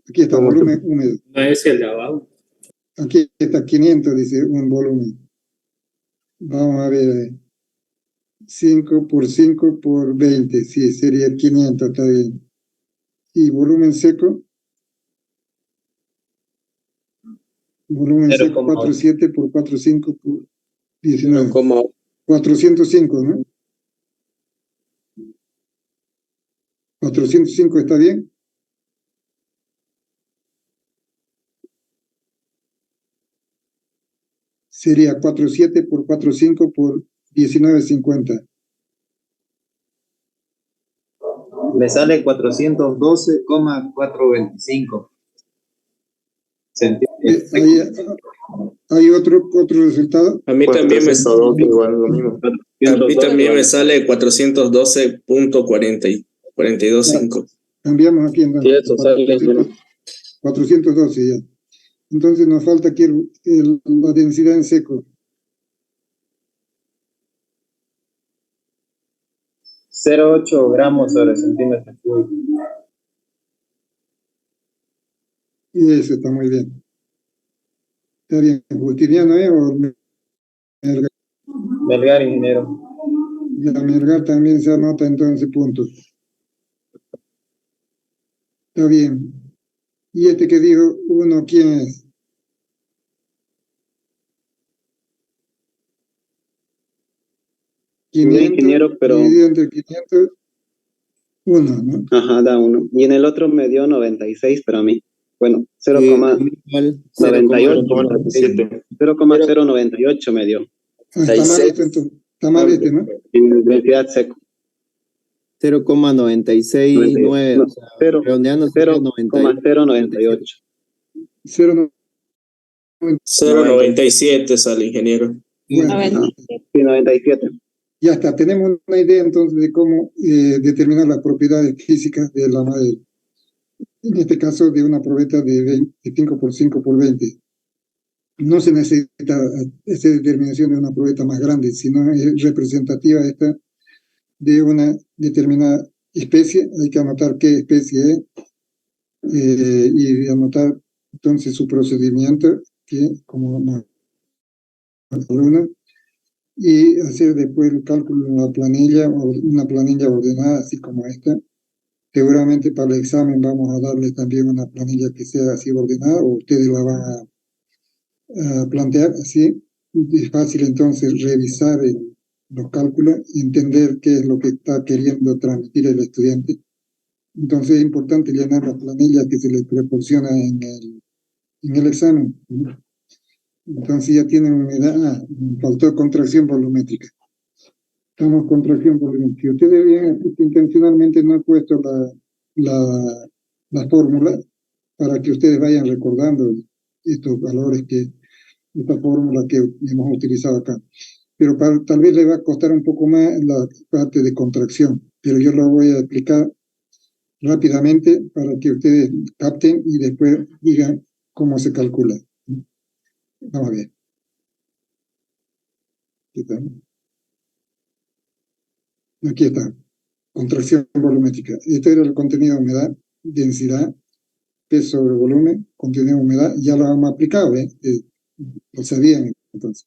Speaker 1: Aquí está volumen húmedo.
Speaker 5: No es el de abajo.
Speaker 1: Aquí está 500, dice un volumen. Vamos a ver. 5 por 5 por 20, sí, sería 500, está bien. ¿Y volumen seco? Volumen seco 47 por 45 por 19. 405, ¿no? 405 está bien. Sería 47 por 45 por 19.50.
Speaker 8: Me sale 412,425.
Speaker 1: ¿Hay otro resultado?
Speaker 2: A mí también me sale,
Speaker 7: igual lo mismo.
Speaker 2: a mí también me sale 412.42.5.
Speaker 1: Cambiamos aquí en 412 ya. Entonces nos falta aquí la densidad en seco.
Speaker 8: 0,8 gramos sobre centímetro cúbico.
Speaker 1: Y eso está muy bien. Está bien. ¿Justiniano o Melgar?
Speaker 8: Melgar, ingeniero.
Speaker 1: Ya Melgar también se anota entonces puntos. Está bien. ¿Y este que dijo uno, quién es?
Speaker 8: Sí, ingeniero, pero...
Speaker 1: dividido entre 500, 1, ¿no?
Speaker 8: Ajá, da 1. Y en el otro me dio 96, pero a mí, bueno, 0,98. 0,098 me dio.
Speaker 1: Está mal esto, entonces. Está mal este, ¿no?
Speaker 8: Densidad seco.
Speaker 7: 0,969.
Speaker 8: No,
Speaker 7: o sea, redondeando
Speaker 8: 0,098.
Speaker 2: 0.97 sale, ingeniero.
Speaker 1: Bueno,
Speaker 8: Sí, 97.
Speaker 1: Ya está, tenemos una idea entonces de cómo determinar las propiedades físicas de la madera. En este caso, de una probeta de 5 por 5 por 20. No se necesita esa determinación de una probeta más grande, sino es representativa esta de una determinada especie. Hay que anotar qué especie es y anotar entonces su procedimiento, que como alumno, y hacer después el cálculo en la planilla, o una planilla ordenada, así como esta. Seguramente para el examen vamos a darles también una planilla que sea así ordenada, o ustedes la van a plantear así. Es fácil entonces revisar los cálculos, entender qué es lo que está queriendo transmitir el estudiante. Entonces es importante llenar la planilla que se les proporciona en el examen. Entonces ya tienen una idea. Faltó contracción volumétrica. Estamos contracción volumétrica. Ustedes ven, intencionalmente no he puesto la fórmula para que ustedes vayan recordando estos valores, esta fórmula que hemos utilizado acá. Pero tal vez le va a costar un poco más la parte de contracción, pero yo lo voy a explicar rápidamente para que ustedes capten y después digan cómo se calcula. Vamos a ver. ¿Qué tal? Aquí está. Contracción volumétrica. Este era el contenido de humedad, densidad, peso sobre volumen, contenido de humedad. Ya lo hemos aplicado, lo sabían entonces.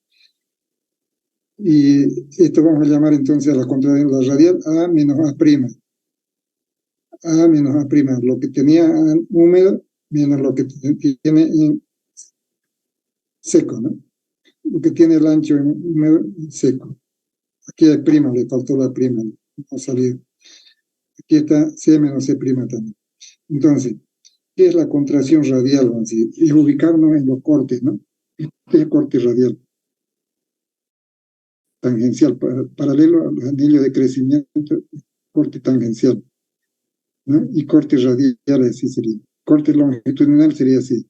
Speaker 1: Y esto vamos a llamar entonces a la contracción, la radial A menos A'. A menos A', lo que tenía húmedo menos lo que tiene en seco, ¿no? Lo que tiene el ancho en húmedo y seco. Aquí hay prima, le faltó la prima, no salió. Aquí está C menos C' también. Entonces, ¿qué es la contracción radial? Vamos a decir? Es ubicarnos en los cortes, ¿no? Este es el corte radial. Tangencial, paralelo a los anillos de crecimiento, corte tangencial, ¿no? Y corte radial, así sería. Corte longitudinal sería así.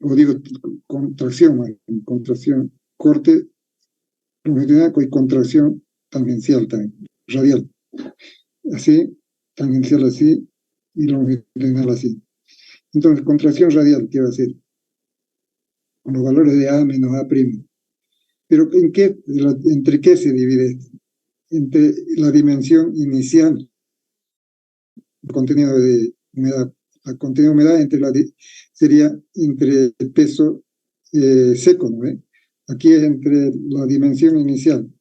Speaker 1: O digo, contracción, corte longitudinal y contracción tangencial también, radial. Así, tangencial así, y longitudinal así. Entonces, contracción radial, ¿qué va a ser? Con los valores de A menos A'. Pero ¿entre qué se divide esto? Entre la dimensión inicial, el contenido de humedad. El contenido de humedad sería entre el peso seco, ¿no? Aquí es entre la dimensión inicial.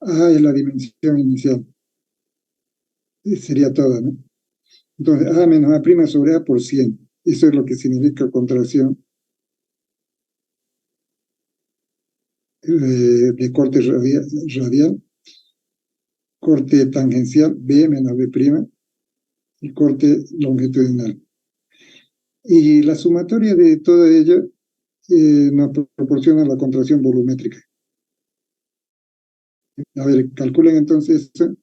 Speaker 1: A es la dimensión inicial. Sería toda, ¿no? Entonces, A menos A' sobre A por 100. Eso es lo que significa contracción de corte radial, corte tangencial, B menos B', y corte longitudinal. Y la sumatoria de todo ello nos proporciona la contracción volumétrica. A ver, calculen entonces eso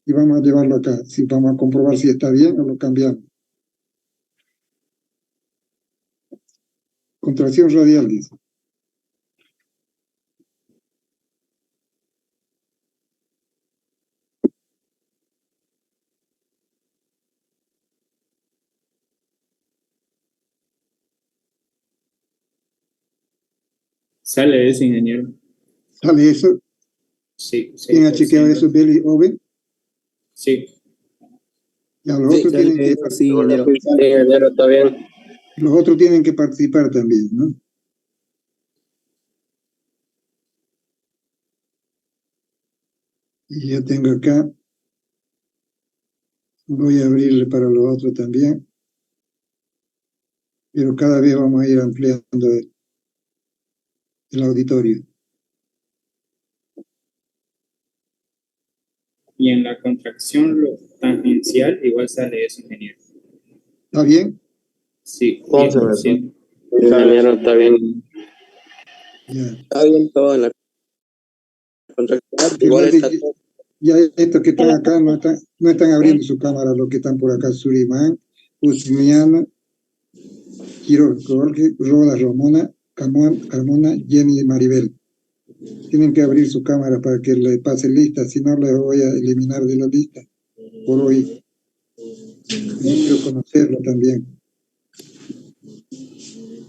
Speaker 1: y vamos a llevarlo acá. Si vamos a comprobar si está bien o lo cambiamos. Contracción radial, dice.
Speaker 5: Sale eso, ingeniero.
Speaker 1: ¿Sale eso?
Speaker 5: Sí.
Speaker 1: ¿Quién ha chequeado eso, Beli Oven?
Speaker 5: Sí.
Speaker 1: Ya, los otros tienen que
Speaker 8: Sí, ingeniero.
Speaker 2: Sí, ingeniero, está bien.
Speaker 1: Los otros tienen que participar también, ¿no? Y yo tengo acá, voy a abrirle para los otros también, pero cada vez vamos a ir ampliando el auditorio.
Speaker 5: Y en la contracción tangencial igual sale eso, ingeniero.
Speaker 1: ¿Está bien?
Speaker 5: Sí,
Speaker 7: 11%.
Speaker 5: sí.
Speaker 2: Ingeniero, está bien.
Speaker 1: Ya.
Speaker 2: Está bien todo en la contracción.
Speaker 1: Igual está todo. Ya estos que están acá no están abriendo su cámara, los que están por acá: Surimán, Usmiana, Quiroz Jorge, Roda Romona, Carmona, Jenny y Maribel. Tienen que abrir su cámara para que le pase lista, si no les voy a eliminar de la lista por hoy. Quiero conocerlo también.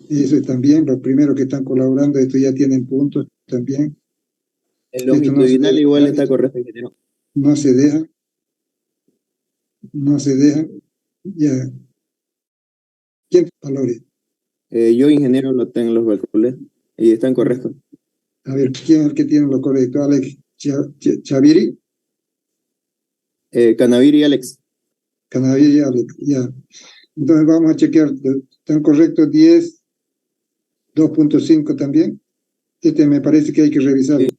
Speaker 1: Eso también, los primeros que están colaborando, esto ya tienen puntos también.
Speaker 7: El longitudinal igual está correcto, ingeniero.
Speaker 1: No se dejan, ya. ¿Quién valores?
Speaker 7: Yo, ingeniero, lo tengo, los calculé y están correctos.
Speaker 1: A ver, ¿quién es el que tiene lo correcto? Alex Chaviri,
Speaker 7: Canavir y Alex.
Speaker 1: Canaví y Alex, ya. Entonces vamos a chequear, ¿están correctos 10, 2.5 también? Este me parece que hay que revisarlo.
Speaker 7: Sí.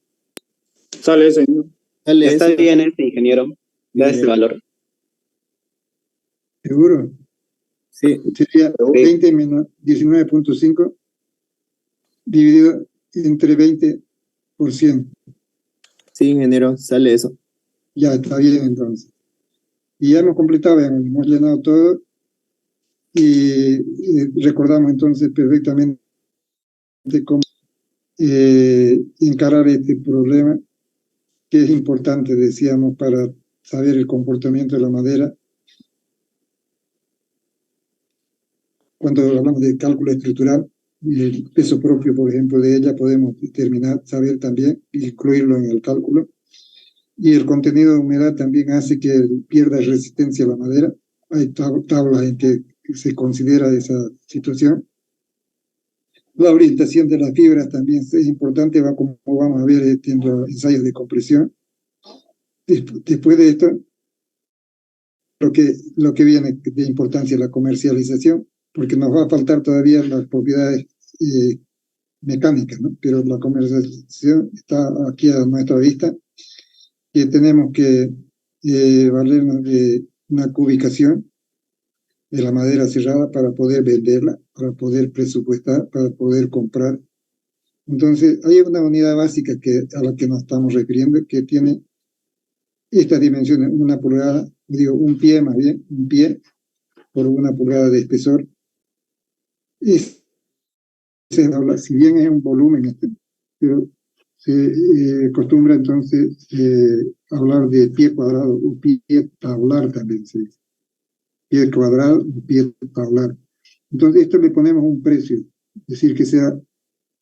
Speaker 3: Sale ese, ¿no?
Speaker 7: Dale,
Speaker 8: Está
Speaker 7: ese.
Speaker 8: bien este, ingeniero. Da ese valor.
Speaker 1: ¿Seguro?
Speaker 7: Sí.
Speaker 1: Sería 20 menos 19.5 dividido entre 20%.
Speaker 7: Sí, ingeniero, sale eso.
Speaker 1: Ya, está bien entonces. Y ya hemos completado, hemos llenado todo y recordamos entonces perfectamente cómo encarar este problema, que es importante, decíamos, para saber el comportamiento de la madera. Cuando hablamos de cálculo estructural, y el peso propio, por ejemplo, de ella, podemos determinar, saber también, incluirlo en el cálculo. Y el contenido de humedad también hace que pierda resistencia a la madera. Hay tablas en que se considera esa situación. La orientación de las fibras también es importante, como vamos a ver en los ensayos de compresión. Después de esto, lo que viene de importancia es la comercialización, porque nos va a faltar todavía las propiedades mecánicas, ¿no? Pero la comercialización está aquí a nuestra vista, que tenemos que valernos de una cubicación de la madera cerrada para poder venderla, para poder presupuestar, para poder comprar. Entonces, hay una unidad básica a la que nos estamos refiriendo, que tiene estas dimensiones: 1 pulgada, digo, un pie más bien, un pie por 1 pulgada de espesor. Si bien es un volumen, pero se acostumbra entonces hablar de pie cuadrado o pie tablar también se dice. Pie cuadrado o pie tablar. Entonces, esto le ponemos un precio, es decir, que sea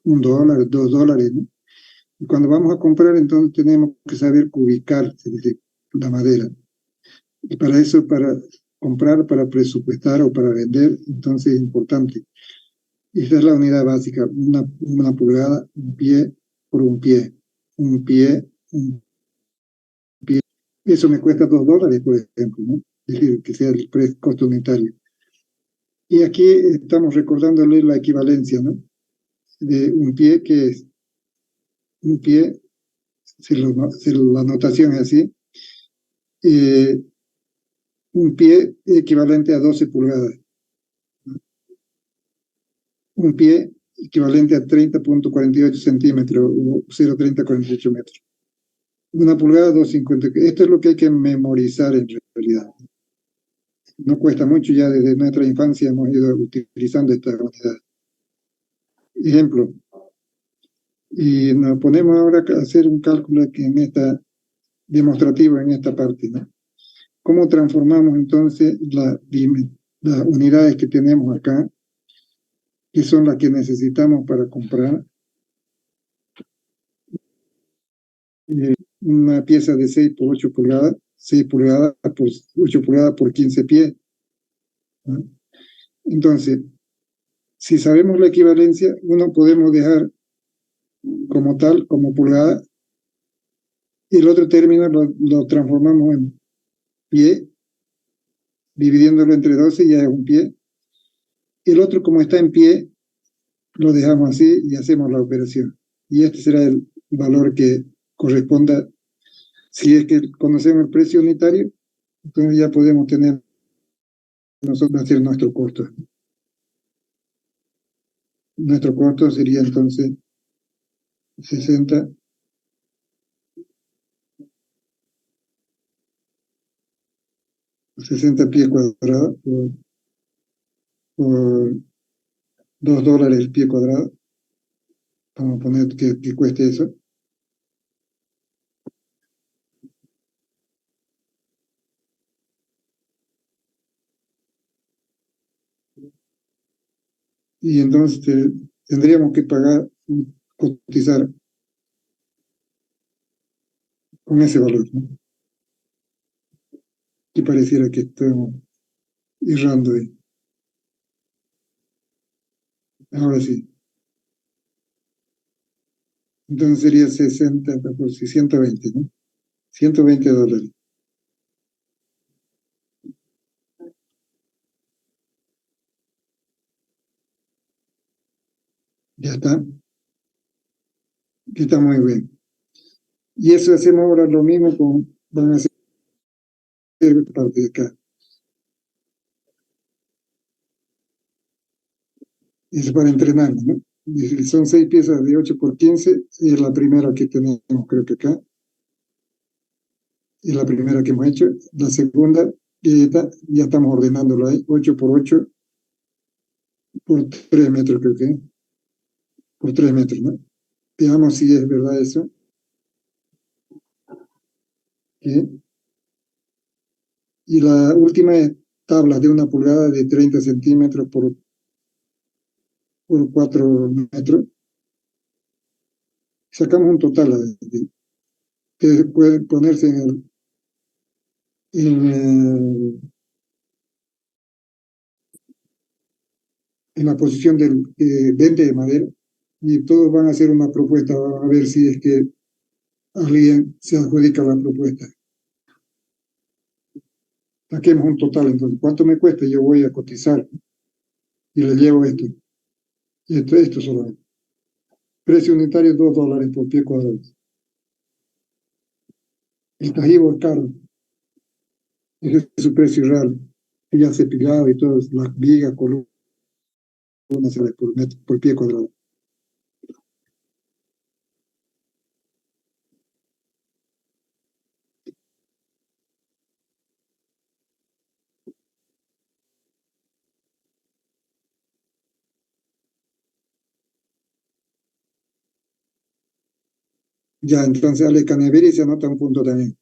Speaker 1: $1, $2, ¿no? Y cuando vamos a comprar, entonces tenemos que saber ubicar, se dice, la madera. Y para eso, para comprar, para presupuestar o para vender, entonces es importante. Esa es la unidad básica: 1 pulgada, un pie por un pie. Un pie, un pie. Eso me cuesta $2, por ejemplo, ¿no? Es decir, que sea el costo unitario. Y aquí estamos recordándole la equivalencia, ¿no? De un pie, que es un pie, la notación es así, un pie equivalente a 12 pulgadas, ¿no? Un pie equivalente a 30.48 centímetros o 0,3048 metros. 1 pulgada, 2,50. Esto es lo que hay que memorizar en realidad. No cuesta mucho, ya desde nuestra infancia hemos ido utilizando estas unidades. Ejemplo, y nos ponemos ahora a hacer un cálculo aquí demostrativo en esta parte, ¿no? ¿Cómo transformamos entonces las unidades que tenemos acá, que son las que necesitamos para comprar una pieza de 6 por 8 pulgadas, 6 pulgadas por 8 pulgadas por 15 pies, ¿no? Entonces, si sabemos la equivalencia, uno podemos dejar como tal, como pulgada, y el otro término lo transformamos en pie, dividiéndolo entre 12, ya es un pie. El otro, como está en pie, lo dejamos así y hacemos la operación. Y este será el valor que corresponda. Si es que conocemos el precio unitario, entonces ya podemos tener nosotros hacer nuestro costo. Nuestro costo sería entonces 60 pies cuadrados por $2 el pie cuadrado. Vamos a poner que cueste eso. y entonces tendríamos que pagar, cotizar con ese valor, ¿no? Y pareciera que estamos errando ahí. Ahora sí. Entonces sería 60 por 120, ¿no? $120. Ya está. Está muy bien. Y eso hacemos ahora lo mismo con, van a hacer parte de acá. Es para entrenarlo, ¿no? Y son 6 piezas de 8 por 15, y es la primera que tenemos, creo que acá. Es la primera que hemos hecho. La segunda, ya estamos ordenándolo ahí, 8 por 8 por 3 metros, creo que. Por 3 metros, ¿no? Veamos si es verdad eso. ¿Sí? Y la última es tablas de 1 pulgada de 30 centímetros por 4 metros. Sacamos un total que puede ponerse en la posición del 20 de madera, y todos van a hacer una propuesta a ver si es que alguien se adjudica la propuesta. Saquemos un total, entonces, ¿cuánto me cuesta? Yo voy a cotizar y le llevo esto. Esto solamente. Precio unitario $2 por pie cuadrado. El cajibo es caro. Ese es su precio real. Ya cepillado y todo, las vigas, columnas por pie cuadrado. Ya, entonces Ale Caneveri se anota un punto también.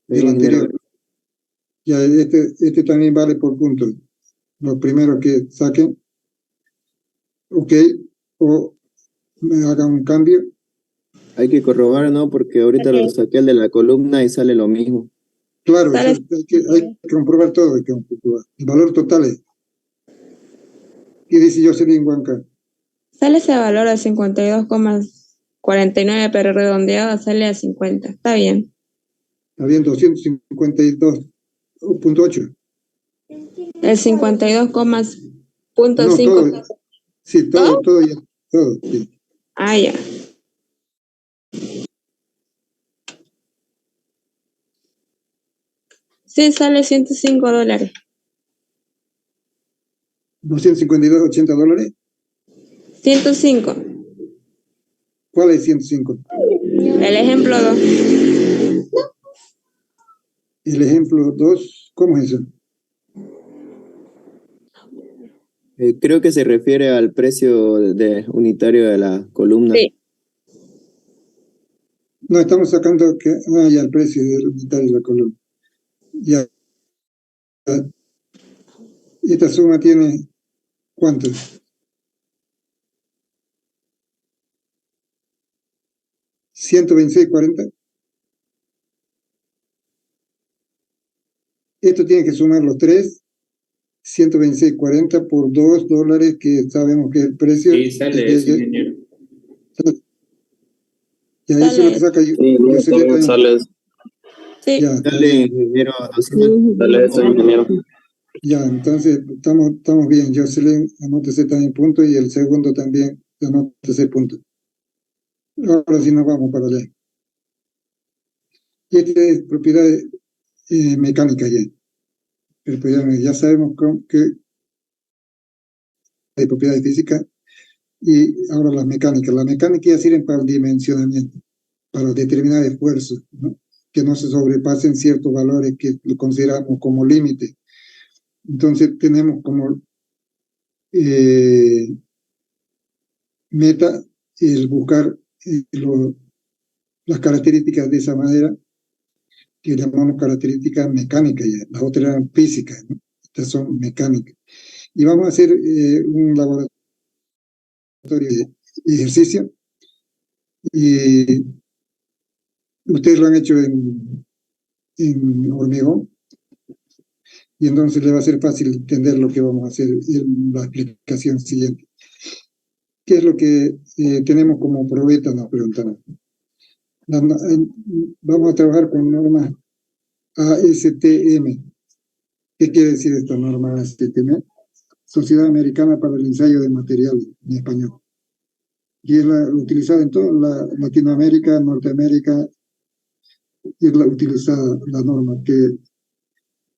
Speaker 1: El anterior. Ya, este también vale por puntos. Los primeros que saquen, ok, o me hagan un cambio.
Speaker 7: Hay que corroborar, ¿no? Porque ahorita lo saqué el de la columna y sale lo mismo.
Speaker 1: Claro, hay que comprobar todo, hay que comprobar. El valor total es. ¿Qué dice Jocelyn Huanca?
Speaker 9: Sale ese valor a 52,49, pero redondeado sale a 50. Está bien.
Speaker 1: Está bien, 252.8.
Speaker 9: El 52,5.
Speaker 1: No, todo. Sí, todo ya. Todo, sí.
Speaker 9: Ah, ya. Sí, sale $105.
Speaker 1: $252.80.
Speaker 9: 105.
Speaker 1: ¿Cuál es 105?
Speaker 9: El ejemplo 2.
Speaker 1: El ejemplo 2, ¿cómo es eso?
Speaker 7: Creo que se refiere al precio unitario de la columna.
Speaker 9: Sí.
Speaker 1: No, estamos sacando ya el precio del unitario de la columna. Ya. Esta suma tiene ¿cuánto? $126.40. Esto tiene que sumar los tres. 126.40 por $2, que sabemos que el precio.
Speaker 5: Sí, sale eso, ingeniero.
Speaker 1: Ya, eso es lo que saca yo.
Speaker 3: Sale eso.
Speaker 9: Sí.
Speaker 1: Ya,
Speaker 7: Dale, ingeniero.
Speaker 3: Sale eso, ingeniero.
Speaker 1: ya, entonces estamos bien. Jocelyn, anótese también punto, y el segundo también anótese punto. Ahora sí nos vamos para allá. Y esta es propiedad mecánica ya. Ya sabemos que hay propiedades físicas, y ahora las mecánicas. Las mecánicas ya sirven para el dimensionamiento, para determinar esfuerzos, ¿no? Que no se sobrepasen ciertos valores que lo consideramos como límite. Entonces tenemos como meta el buscar las características de esa manera, que llamamos características mecánicas ya. Las otras eran físicas, ¿no? Estas son mecánicas. Y vamos a hacer un laboratorio de ejercicio. Y ustedes lo han hecho en hormigón. Y entonces le va a ser fácil entender lo que vamos a hacer en la explicación siguiente. ¿Qué es lo que tenemos como probeta? Nos preguntaron. Vamos a trabajar con normas ASTM. ¿Qué quiere decir esta norma ASTM? Sociedad Americana para el Ensayo de Materiales, en español. Y es la utilizada en toda Latinoamérica, Norteamérica, es la utilizada la norma que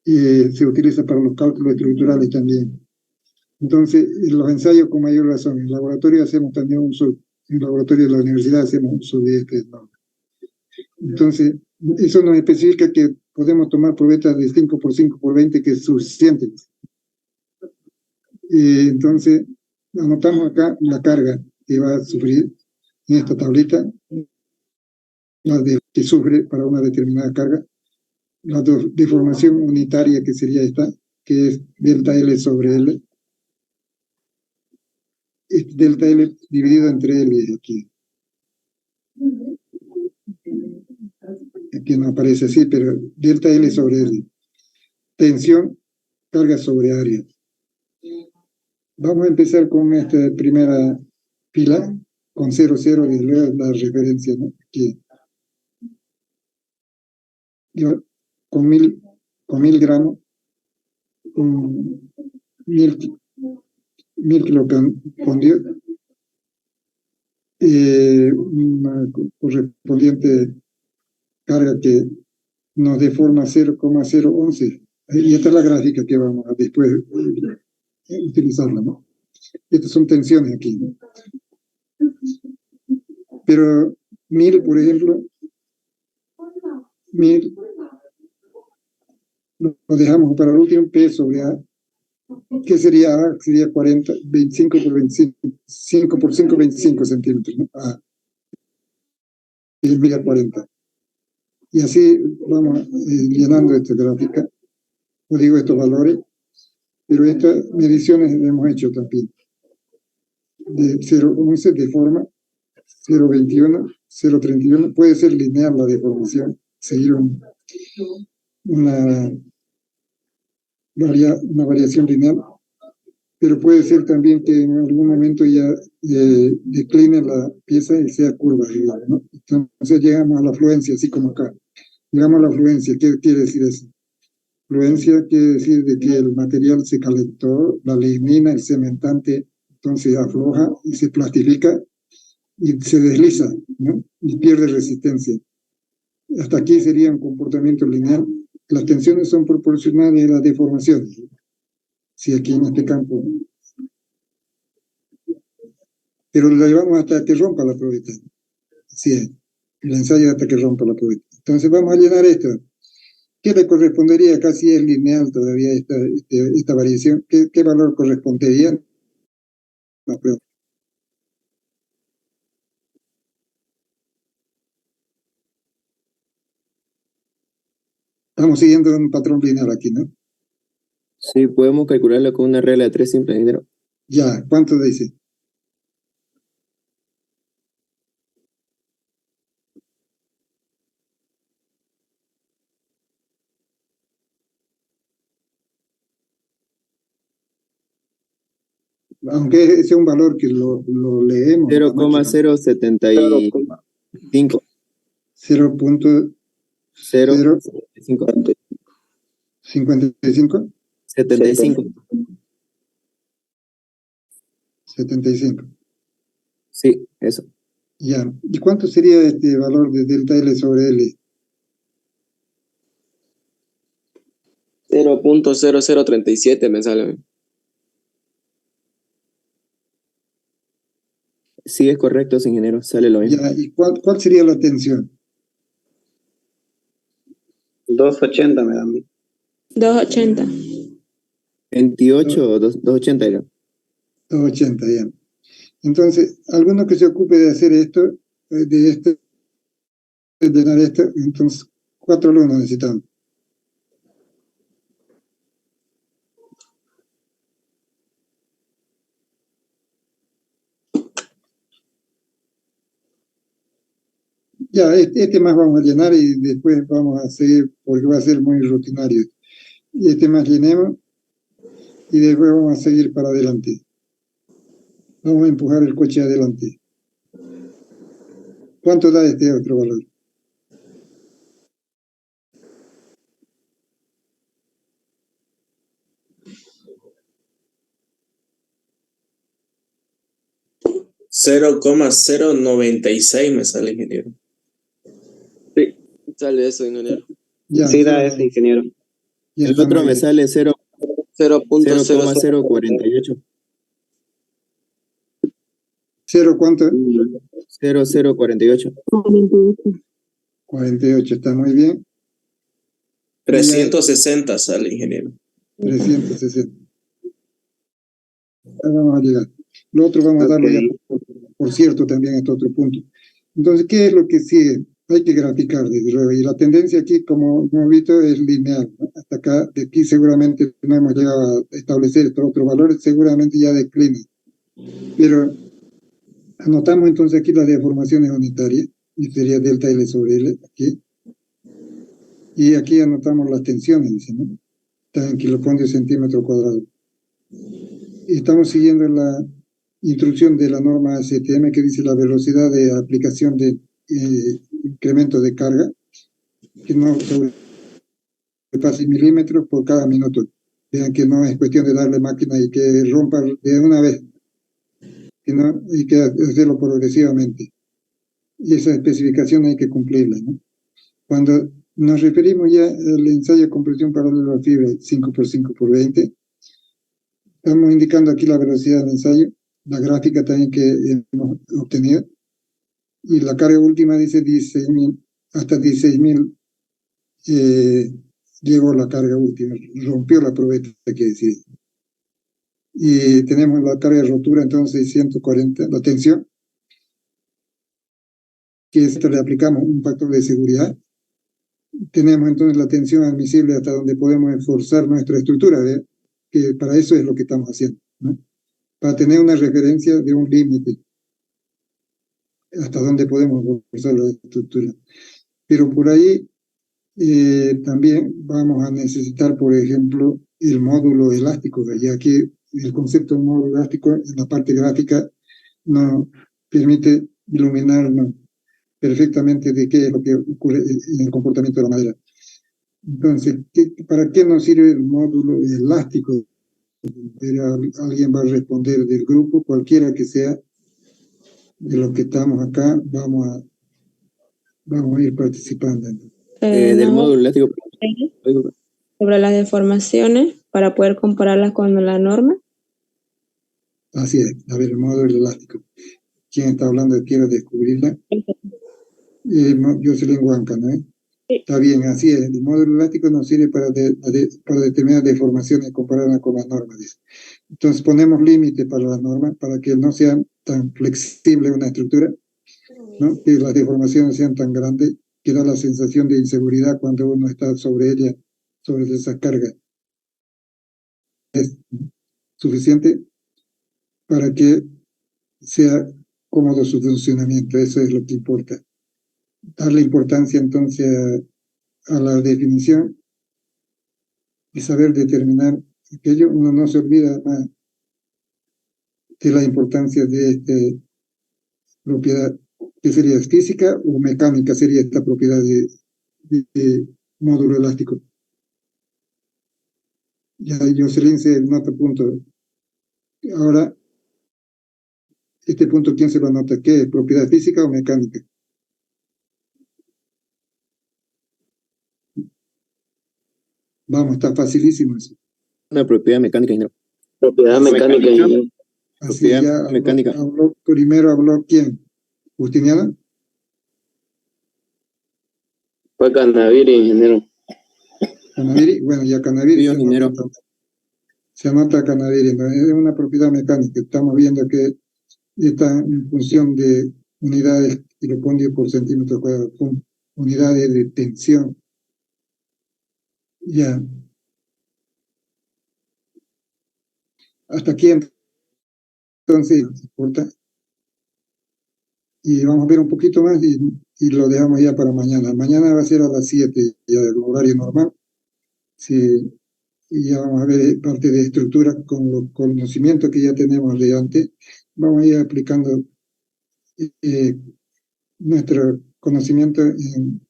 Speaker 1: se utiliza para los cálculos estructurales también. Entonces, en los ensayos con mayor razón, en el laboratorio hacemos también uso, en el laboratorio de la universidad hacemos uso de esta norma. Entonces, eso nos especifica que podemos tomar probetas de 5 por 5 por 20, que es suficiente. Entonces, anotamos acá la carga que va a sufrir en esta tablita, la que sufre para una determinada carga, la deformación unitaria que sería esta, que es delta L sobre L, delta L dividido entre L aquí. Aquí no aparece así, pero delta L sobre L. Tensión, carga sobre área. Vamos a empezar con esta primera pila, con 0, 0, y luego la referencia, ¿no? Aquí. Yo, con 1000 gramos, con 1000 kilopondios, una correspondiente carga que nos deforma 0,011. Y esta es la gráfica que vamos a después utilizarla, ¿no? Estas son tensiones aquí, ¿no? Pero 1000, por ejemplo, 1000 lo dejamos para el último, P sobre A. ¿Qué sería A? Sería 40, 25 por 25, 5 por 5, 25 centímetros, ¿no? A. Y 1000 a 40. Y así vamos llenando esta gráfica. Os digo estos valores, pero estas mediciones hemos hecho también. De 0,11 de forma, 0,21, 0,31. Puede ser lineal la deformación, seguir una variación lineal, pero puede ser también que en algún momento ya decline la pieza y sea curva, digamos, ¿no? Entonces llegamos a la fluencia, así como acá. Llegamos a la fluencia. ¿Qué quiere decir eso? Fluencia quiere decir de que el material se calentó, la lignina, el cementante, entonces afloja y se plastifica y se desliza, ¿no? Y pierde resistencia. Hasta aquí sería un comportamiento lineal. Las tensiones son proporcionales a las deformaciones. Sí, aquí en este campo. Pero lo llevamos hasta que rompa la probeta. Así es. El ensayo hasta que rompa la probeta. Entonces vamos a llenar esto. ¿Qué le correspondería? Acá sí es lineal todavía esta variación. ¿Qué valor correspondería? No, pero estamos siguiendo un patrón lineal aquí, ¿no?
Speaker 7: Sí, podemos calcularlo con una regla de 3 simple, ingeniero.
Speaker 1: Ya, ¿cuánto dice? Aunque ese es un valor que lo leemos.
Speaker 7: 0,075.
Speaker 1: 0.055.
Speaker 7: 75.
Speaker 1: 75.
Speaker 7: Sí, eso.
Speaker 1: Ya. ¿Y cuánto sería este valor de delta L sobre L?
Speaker 2: 0.0037 me sale.
Speaker 7: Sí, es correcto, ingeniero. Sale lo mismo.
Speaker 1: Ya. ¿Y cuál sería la tensión?
Speaker 8: 280 me da a mí.
Speaker 9: 280.
Speaker 7: 28 o 280 era.
Speaker 1: 280, ya. Entonces, alguno que se ocupe de hacer esto, de llenar esto, entonces 4 alumnos necesitamos. Ya, este más vamos a llenar y después vamos a seguir porque va a ser muy rutinario. Y este más llenemos y después vamos a seguir para adelante. Vamos a empujar el coche adelante. ¿Cuánto da este otro valor?
Speaker 10: $0,096 me sale, ingeniero.
Speaker 2: Sí, sale eso, ingeniero.
Speaker 1: Ya,
Speaker 8: Sí, da ese, ingeniero.
Speaker 1: ya
Speaker 7: El
Speaker 1: está
Speaker 7: otro
Speaker 1: muy
Speaker 7: me
Speaker 1: bien.
Speaker 7: sale
Speaker 2: 0.00.
Speaker 7: 0,048.
Speaker 1: 0, ¿cuánto?
Speaker 7: 0048.
Speaker 1: 48, está muy bien.
Speaker 10: 360 sale, ingeniero.
Speaker 1: 360. Ya vamos a llegar. Lo otro vamos a darlo ya por cierto también este otro punto. Entonces, ¿qué es lo que sigue? Hay que graficar, desde luego. Y la tendencia aquí, como hemos visto, es lineal, ¿no? Hasta acá, de aquí seguramente no hemos llegado a establecer estos otros valores, seguramente ya declina. Pero anotamos entonces aquí las deformaciones unitarias, y sería delta L sobre L, aquí. Y aquí anotamos las tensiones, dice, ¿no? Está en kilofondio centímetro cuadrado. Y estamos siguiendo la instrucción de la norma STM que dice la velocidad de aplicación de incremento de carga, que no sobrepase milímetros por cada minuto. Vean que no es cuestión de darle máquina y que rompa de una vez, sino hay que hacerlo progresivamente. Y esa especificación hay que cumplirla, ¿no? Cuando nos referimos ya al ensayo de compresión paralela a fibra 5x5x20, estamos indicando aquí la velocidad del ensayo, la gráfica también que hemos obtenido, y la carga última dice 16.000, hasta 16.000 llegó la carga última, rompió la probeta, que decir. Y tenemos la carga de rotura entonces 140, la tensión, que esto le aplicamos un factor de seguridad. Tenemos entonces la tensión admisible hasta donde podemos esforzar nuestra estructura, ¿ve? Que para eso es lo que estamos haciendo, ¿no? Para tener una referencia de un límite hasta donde podemos esforzar la estructura. Pero por ahí también vamos a necesitar, por ejemplo, el módulo elástico, ya que el concepto de módulo elástico en la parte gráfica nos permite iluminarnos perfectamente de qué es lo que ocurre en el comportamiento de la madera. Entonces, ¿para qué nos sirve el módulo elástico? Alguien va a responder del grupo, cualquiera que sea de los que estamos acá, vamos a ir participando.
Speaker 7: Del módulo elástico.
Speaker 9: Sobre las deformaciones para poder compararlas con la norma.
Speaker 1: Así es, a ver, el módulo elástico. ¿Quién está hablando? Quiero descubrirla. Jocelyn Huanca, ¿no? Está bien, así es. El módulo elástico nos sirve para determinar deformaciones comparadas con las normas. Entonces ponemos límite para las normas para que no sea tan flexible una estructura, ¿no? Que las deformaciones sean tan grandes que da la sensación de inseguridad cuando uno está sobre ella, sobre esas cargas. Es suficiente para que sea cómodo su funcionamiento, eso es lo que importa. Darle importancia entonces a la definición y saber determinar aquello. Uno no se olvida más de la importancia de esta propiedad, que sería física o mecánica, sería esta propiedad de módulo elástico. Ya Jocelyn se nota punto. Ahora, este punto, ¿quién se lo anota? ¿Qué es? ¿Propiedad física o mecánica? Vamos, está facilísimo eso.
Speaker 7: Una propiedad mecánica, ingeniero.
Speaker 2: Propiedad mecánica, ingeniero.
Speaker 1: Así
Speaker 7: Propiedad
Speaker 1: ya
Speaker 7: mecánica.
Speaker 1: Primero habló ¿quién? ¿Justiniana?
Speaker 2: Fue Canaviri, ingeniero.
Speaker 1: Canaviri, bueno, ya Canaviri
Speaker 7: Sí, ingeniero.
Speaker 1: se anota Canaviri, ¿no? Es una propiedad mecánica. Estamos viendo que está en función de unidades kilopondio por centímetro cuadrado, con unidades de tensión. Ya. Hasta aquí entonces importa. y vamos a ver un poquito más y lo dejamos ya para mañana. Mañana va a ser a las 7, ya el horario normal. Sí, y ya vamos a ver parte de estructura con los conocimientos que ya tenemos de antes. Vamos a ir aplicando nuestro conocimiento en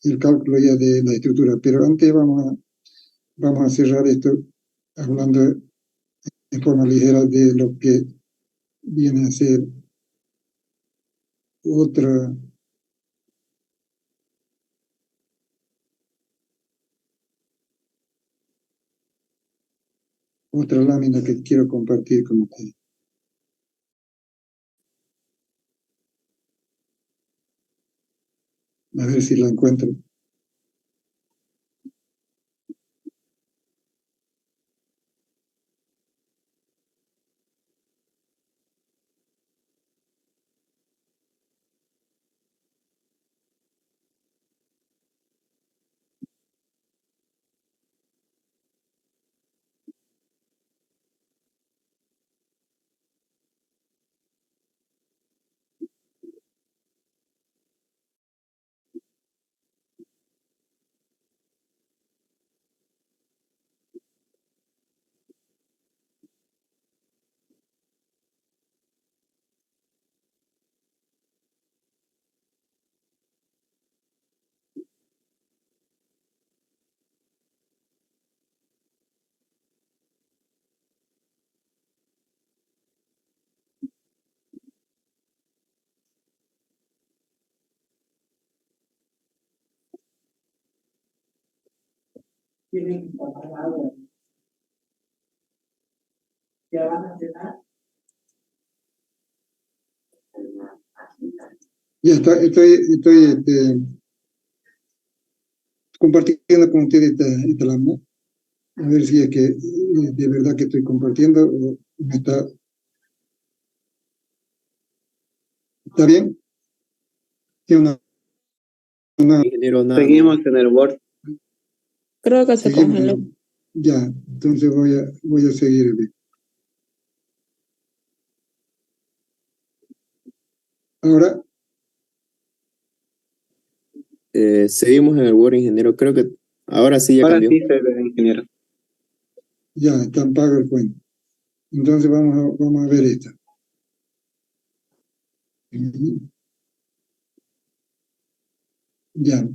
Speaker 1: el cálculo ya de la estructura. Pero antes vamos a cerrar esto hablando en forma ligera de lo que viene a ser otra lámina que quiero compartir con ustedes. A ver si la encuentro. Ya estoy compartiendo con ustedes esta lámina. A ver si es que de verdad que estoy compartiendo o me está bien.
Speaker 7: Ingeniero, nada.
Speaker 8: Seguimos en el Word.
Speaker 9: Creo que se congeló.
Speaker 1: Ya, entonces voy a seguir. Ahora.
Speaker 7: Seguimos en el Word, ingeniero. Creo que ahora sí ya
Speaker 8: Ahora
Speaker 7: cambió.
Speaker 8: sí se ve, ingeniero.
Speaker 1: Ya, está pago el cuento. Entonces vamos a ver esta. Ya.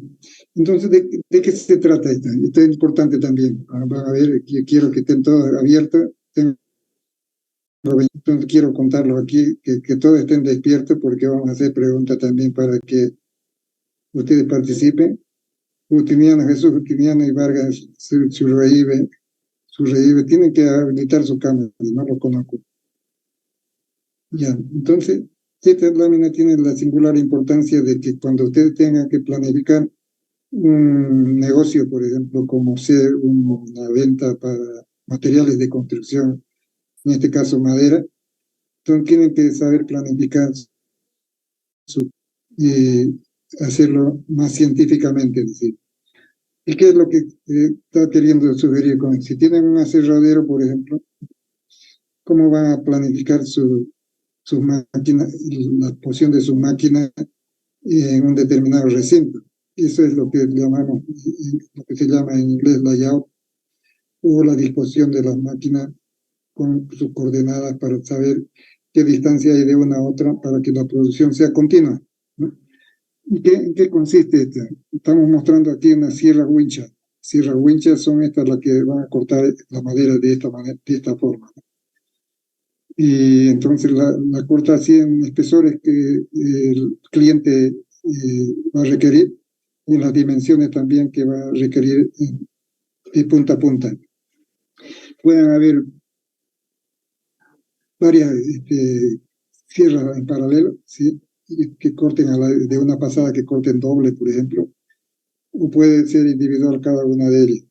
Speaker 1: Entonces, ¿de qué se trata esta? Esto es importante también. Van a ver, quiero que estén todos abiertos. Entonces quiero contarlo aquí, que todos estén despiertos porque vamos a hacer preguntas también para que ustedes participen. Jesús Justiniano y Vargas Surreibe, tienen que habilitar su cámara, no lo conozco. Ya, entonces, esta lámina tiene la singular importancia de que cuando ustedes tengan que planificar un negocio, por ejemplo, como ser una venta para materiales de construcción, en este caso madera, entonces tienen que saber planificar y hacerlo más científicamente, es decir. ¿Y qué es lo que está queriendo sugerir con eso? Si tienen un aserradero, por ejemplo, ¿cómo van a planificar sus máquinas, la posición de sus máquinas en un determinado recinto? Eso es lo que llamamos, lo que se llama en inglés layout, o la disposición de las máquinas con sus coordenadas para saber qué distancia hay de una a otra para que la producción sea continua, ¿no? ¿En qué consiste esto? Estamos mostrando aquí una sierra wincha. Sierras winchas son estas las que van a cortar la madera de esta forma. Y entonces la corta así en espesores que el cliente va a requerir y en las dimensiones también que va a requerir de punta a punta. Pueden haber varias sierras en paralelo, ¿sí? Que corten de una pasada, que corten doble, por ejemplo, o puede ser individual cada una de ellas.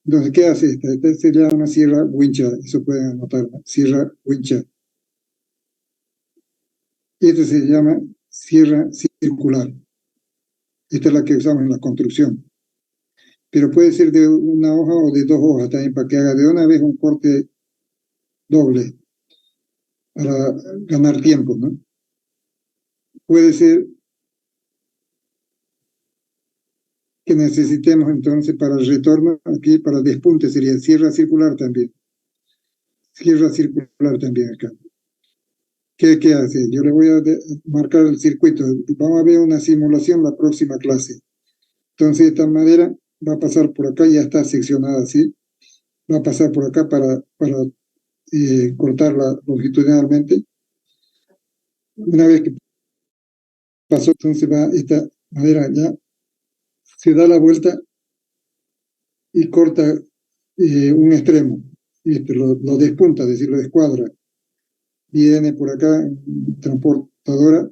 Speaker 1: Entonces, ¿qué hace esta? Esta se llama una sierra wincha, eso pueden anotar, sierra wincha. Esta se llama sierra circular. Esta es la que usamos en la construcción. Pero puede ser de una hoja o de 2 hojas también, para que haga de una vez un corte doble, para ganar tiempo, ¿no? puede ser que necesitemos entonces para el retorno, aquí para despunte sería sierra circular también. Sierra circular también acá. ¿Qué hace? Yo le voy a marcar el circuito. Vamos a ver una simulación la próxima clase. Entonces esta madera va a pasar por acá, ya está seccionada así. Va a pasar por acá para cortarla longitudinalmente. Una vez que pasó, entonces va esta madera ya, se da la vuelta y corta un extremo. Lo despunta, es decir, lo descuadra. Viene por acá, transportadora,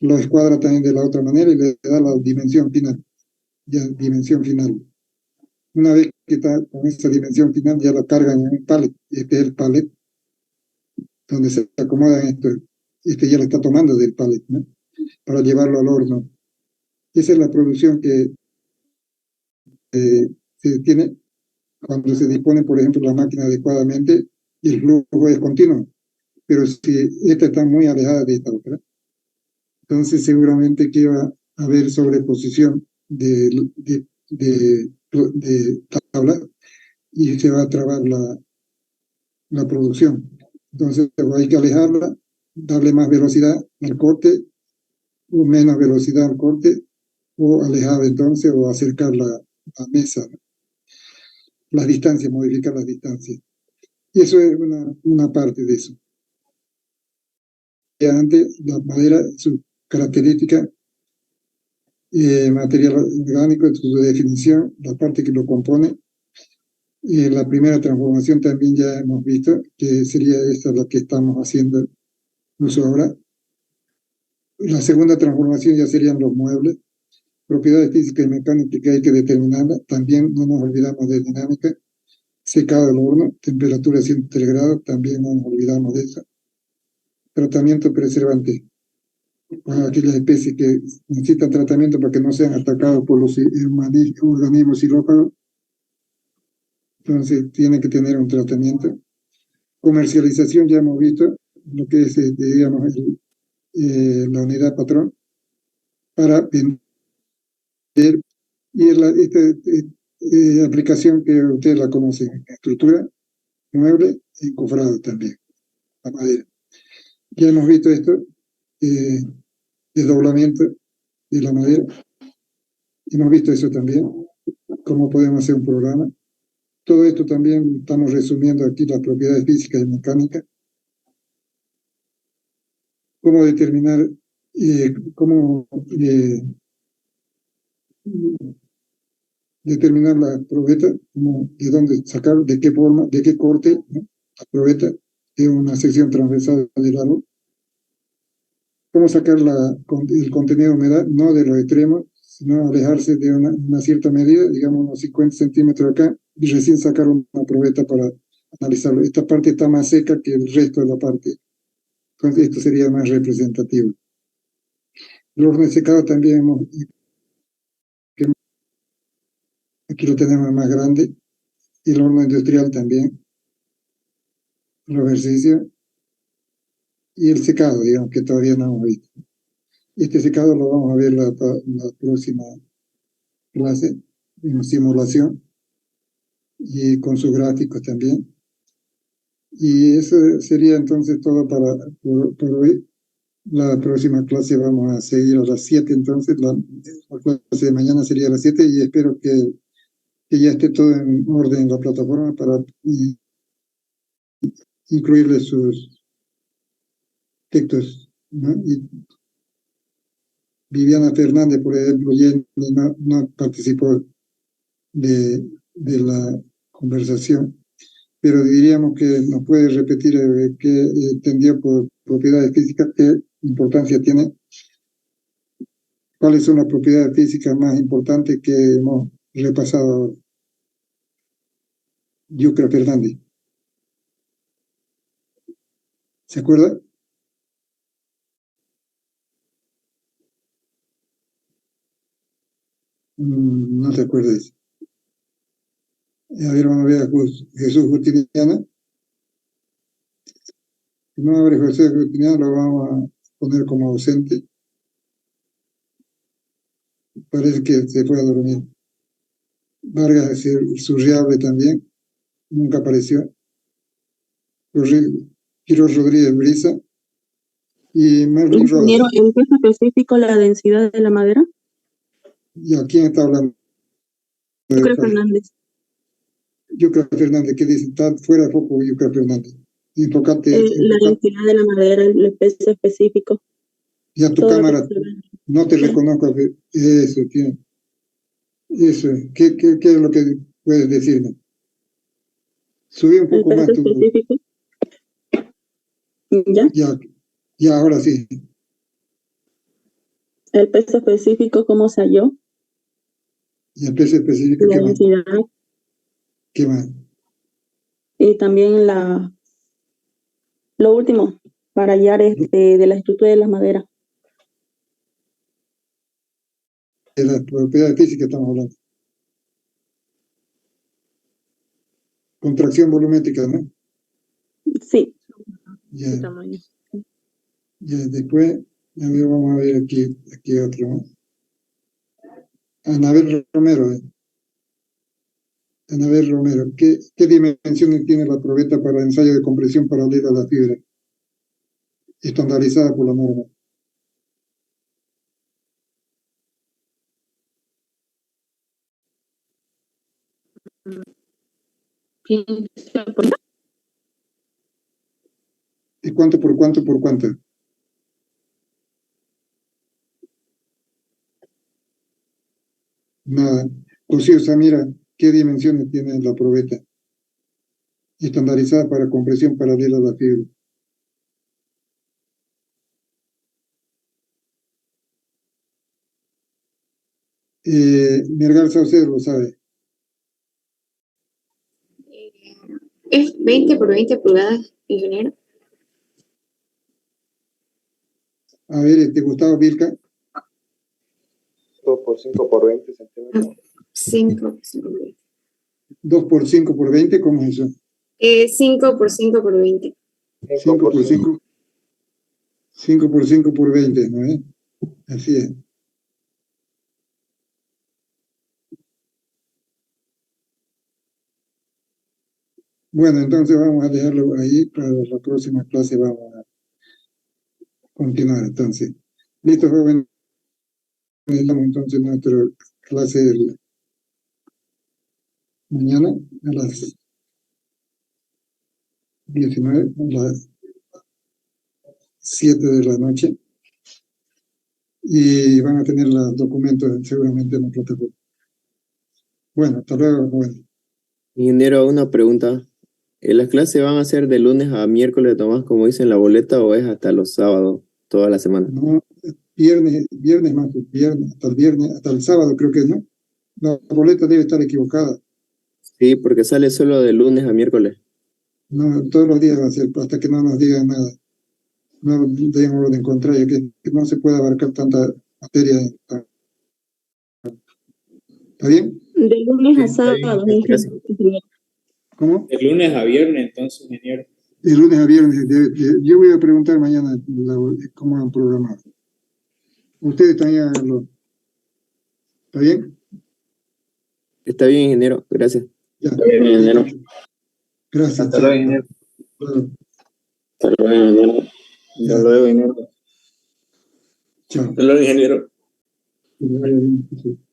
Speaker 1: lo escuadra también de la otra manera y le da la dimensión final. Ya, dimensión final. Una vez que está con esa dimensión final, ya la cargan en un pallet. Este es el pallet donde se acomodan esto. Este ya lo está tomando del pallet, ¿no? Para llevarlo al horno. Esa es la producción que se tiene cuando se dispone, por ejemplo, la máquina adecuadamente y el flujo es continuo. Pero si esta está muy alejada de esta otra, entonces seguramente que va a haber sobreposición de tabla y se va a trabar la producción. Entonces hay que alejarla, darle más velocidad al corte o menos velocidad al corte, o alejar entonces o acercar la mesa, las distancias, modificar las distancias. Y eso es una parte de eso. Ya antes, la madera, su característica, material orgánico, su definición, la parte que lo compone. La primera transformación también ya hemos visto, que sería esta la que estamos haciendo uso ahora. La segunda transformación ya serían los muebles, propiedades físicas y mecánicas que hay que determinarlas. También no nos olvidamos de dinámica, secado del horno, temperatura 103 grados, también no nos olvidamos de eso. Tratamiento preservante, para aquellas especies que necesitan tratamiento para que no sean atacados por los organismos xilófagos. Entonces tienen que tener un tratamiento. Comercialización ya hemos visto lo que es, digamos, la unidad patrón para vender. Y esta aplicación que ustedes la conocen, estructura, mueble, encofrado también, la madera. Ya hemos visto esto, desdoblamiento de la madera. Hemos visto eso también, cómo podemos hacer un programa. Todo esto también estamos resumiendo aquí las propiedades físicas y mecánicas. Cómo determinar, determinar la probeta, de dónde sacar, de qué forma, de qué corte, ¿no? La probeta es una sección transversal del árbol. Cómo sacar el contenido de humedad, no de los extremos, sino alejarse de una cierta medida, digamos unos 50 centímetros acá, y recién sacar una probeta para analizarlo. Esta parte está más seca que el resto de la parte. Entonces esto sería más representativo. El horno de secado también aquí lo tenemos más grande, y el horno industrial también, los ejercicios, y el secado, digamos, que todavía no hemos visto. Este secado lo vamos a ver la próxima clase, en simulación, y con sus gráficos también. Y eso sería entonces todo por hoy. La próxima clase vamos a seguir a las 7, entonces la clase de mañana sería a las 7 y espero que ya esté todo en orden en la plataforma para incluirle sus textos, ¿no? Y Viviana Fernández, por ejemplo, no participó de la conversación, pero diríamos que nos puede repetir qué entendió por propiedades físicas, qué importancia tiene, cuáles son las propiedades físicas más importantes que hemos repasado. Yucra Fernández. ¿Se acuerda? No te acuerdas. A ver, vamos a ver a Jesús Justiniana. Si no abre José Justiniana, lo vamos a poner como ausente. parece que se fue a dormir. Vargas Surriable también, nunca apareció. Quiroz Rodríguez Brisa y Merlin Rodas.
Speaker 9: Ingeniero, ¿en qué específico la densidad de la madera?
Speaker 1: ¿Y a quién está hablando?
Speaker 9: Yucra Fernández.
Speaker 1: Yucra Fernández, ¿qué dice? Está fuera de foco Yucra Fernández. Enfocate.
Speaker 9: La densidad de la madera, el peso específico.
Speaker 1: Y a tu
Speaker 9: Todo
Speaker 1: cámara, no te reconozco. Eso, tío. Eso, ¿qué es lo que puedes decirme? Subí un poco más tu...
Speaker 9: específico. ¿Ya?
Speaker 1: Ya, ahora sí.
Speaker 9: El peso específico, ¿cómo se halló?
Speaker 1: Y el peso específico,
Speaker 9: la densidad.
Speaker 1: ¿Qué más?
Speaker 9: Y también lo último, para hallar de la estructura de la madera.
Speaker 1: De la propiedad física estamos hablando. Contracción volumétrica, ¿no?
Speaker 9: Sí.
Speaker 1: Ya. Ya, después, vamos a ver aquí otro, ¿no? Anabel Romero. Anabel Romero, ¿qué dimensiones tiene la probeta para ensayo de compresión paralela a la fibra? Estandarizada por la norma. ¿Y cuánto por cuánto por cuánto? Nada. Cosío Samira, ¿qué dimensiones tiene la probeta? Estandarizada para compresión paralela a la fibra. Mergal Saucedo lo sabe.
Speaker 11: Es 20 por 20 pulgadas, ingeniero.
Speaker 1: A ver, Gustavo Vilca.
Speaker 3: 2 por 5 por 20 centímetros.
Speaker 11: 5 por 5 por 20.
Speaker 1: 2 por 5 por 20, ¿cómo es eso?
Speaker 11: 5 por 5 por 20.
Speaker 1: 5 por 5. 5 por 5 por 20, ¿no es? Así es. Bueno, entonces vamos a dejarlo ahí, para la próxima clase vamos a continuar entonces. Listo, joven. Entonces nuestra clase del mañana a las 19, a las 7 de la noche. Y van a tener los documentos seguramente en la plataforma. Bueno, hasta luego, joven.
Speaker 7: Ingeniero, una pregunta. ¿Las clases van a ser de lunes a miércoles, Tomás, como dice en la boleta, o es hasta los sábados, toda la semana?
Speaker 1: No, viernes más, hasta el sábado creo que no. La boleta debe estar equivocada.
Speaker 7: Sí, porque sale solo de lunes a miércoles.
Speaker 1: No, todos los días va a ser, hasta que no nos digan nada. No den orden contrario, que no se puede abarcar tanta materia. ¿Está bien?
Speaker 9: De lunes a sábado.
Speaker 1: ¿Cómo?
Speaker 5: De lunes a viernes, entonces, ingeniero.
Speaker 1: De lunes a viernes. Yo voy a preguntar mañana cómo han programado. Ustedes también háganlo. ¿Está bien?
Speaker 7: Está bien, ingeniero. Gracias.
Speaker 1: Ya.
Speaker 8: Bien, ingeniero.
Speaker 1: Gracias.
Speaker 8: Hasta luego, ingeniero.
Speaker 6: Hasta luego, ingeniero.
Speaker 1: Chao.
Speaker 10: Hasta luego, ingeniero.
Speaker 1: Que le vaya bien.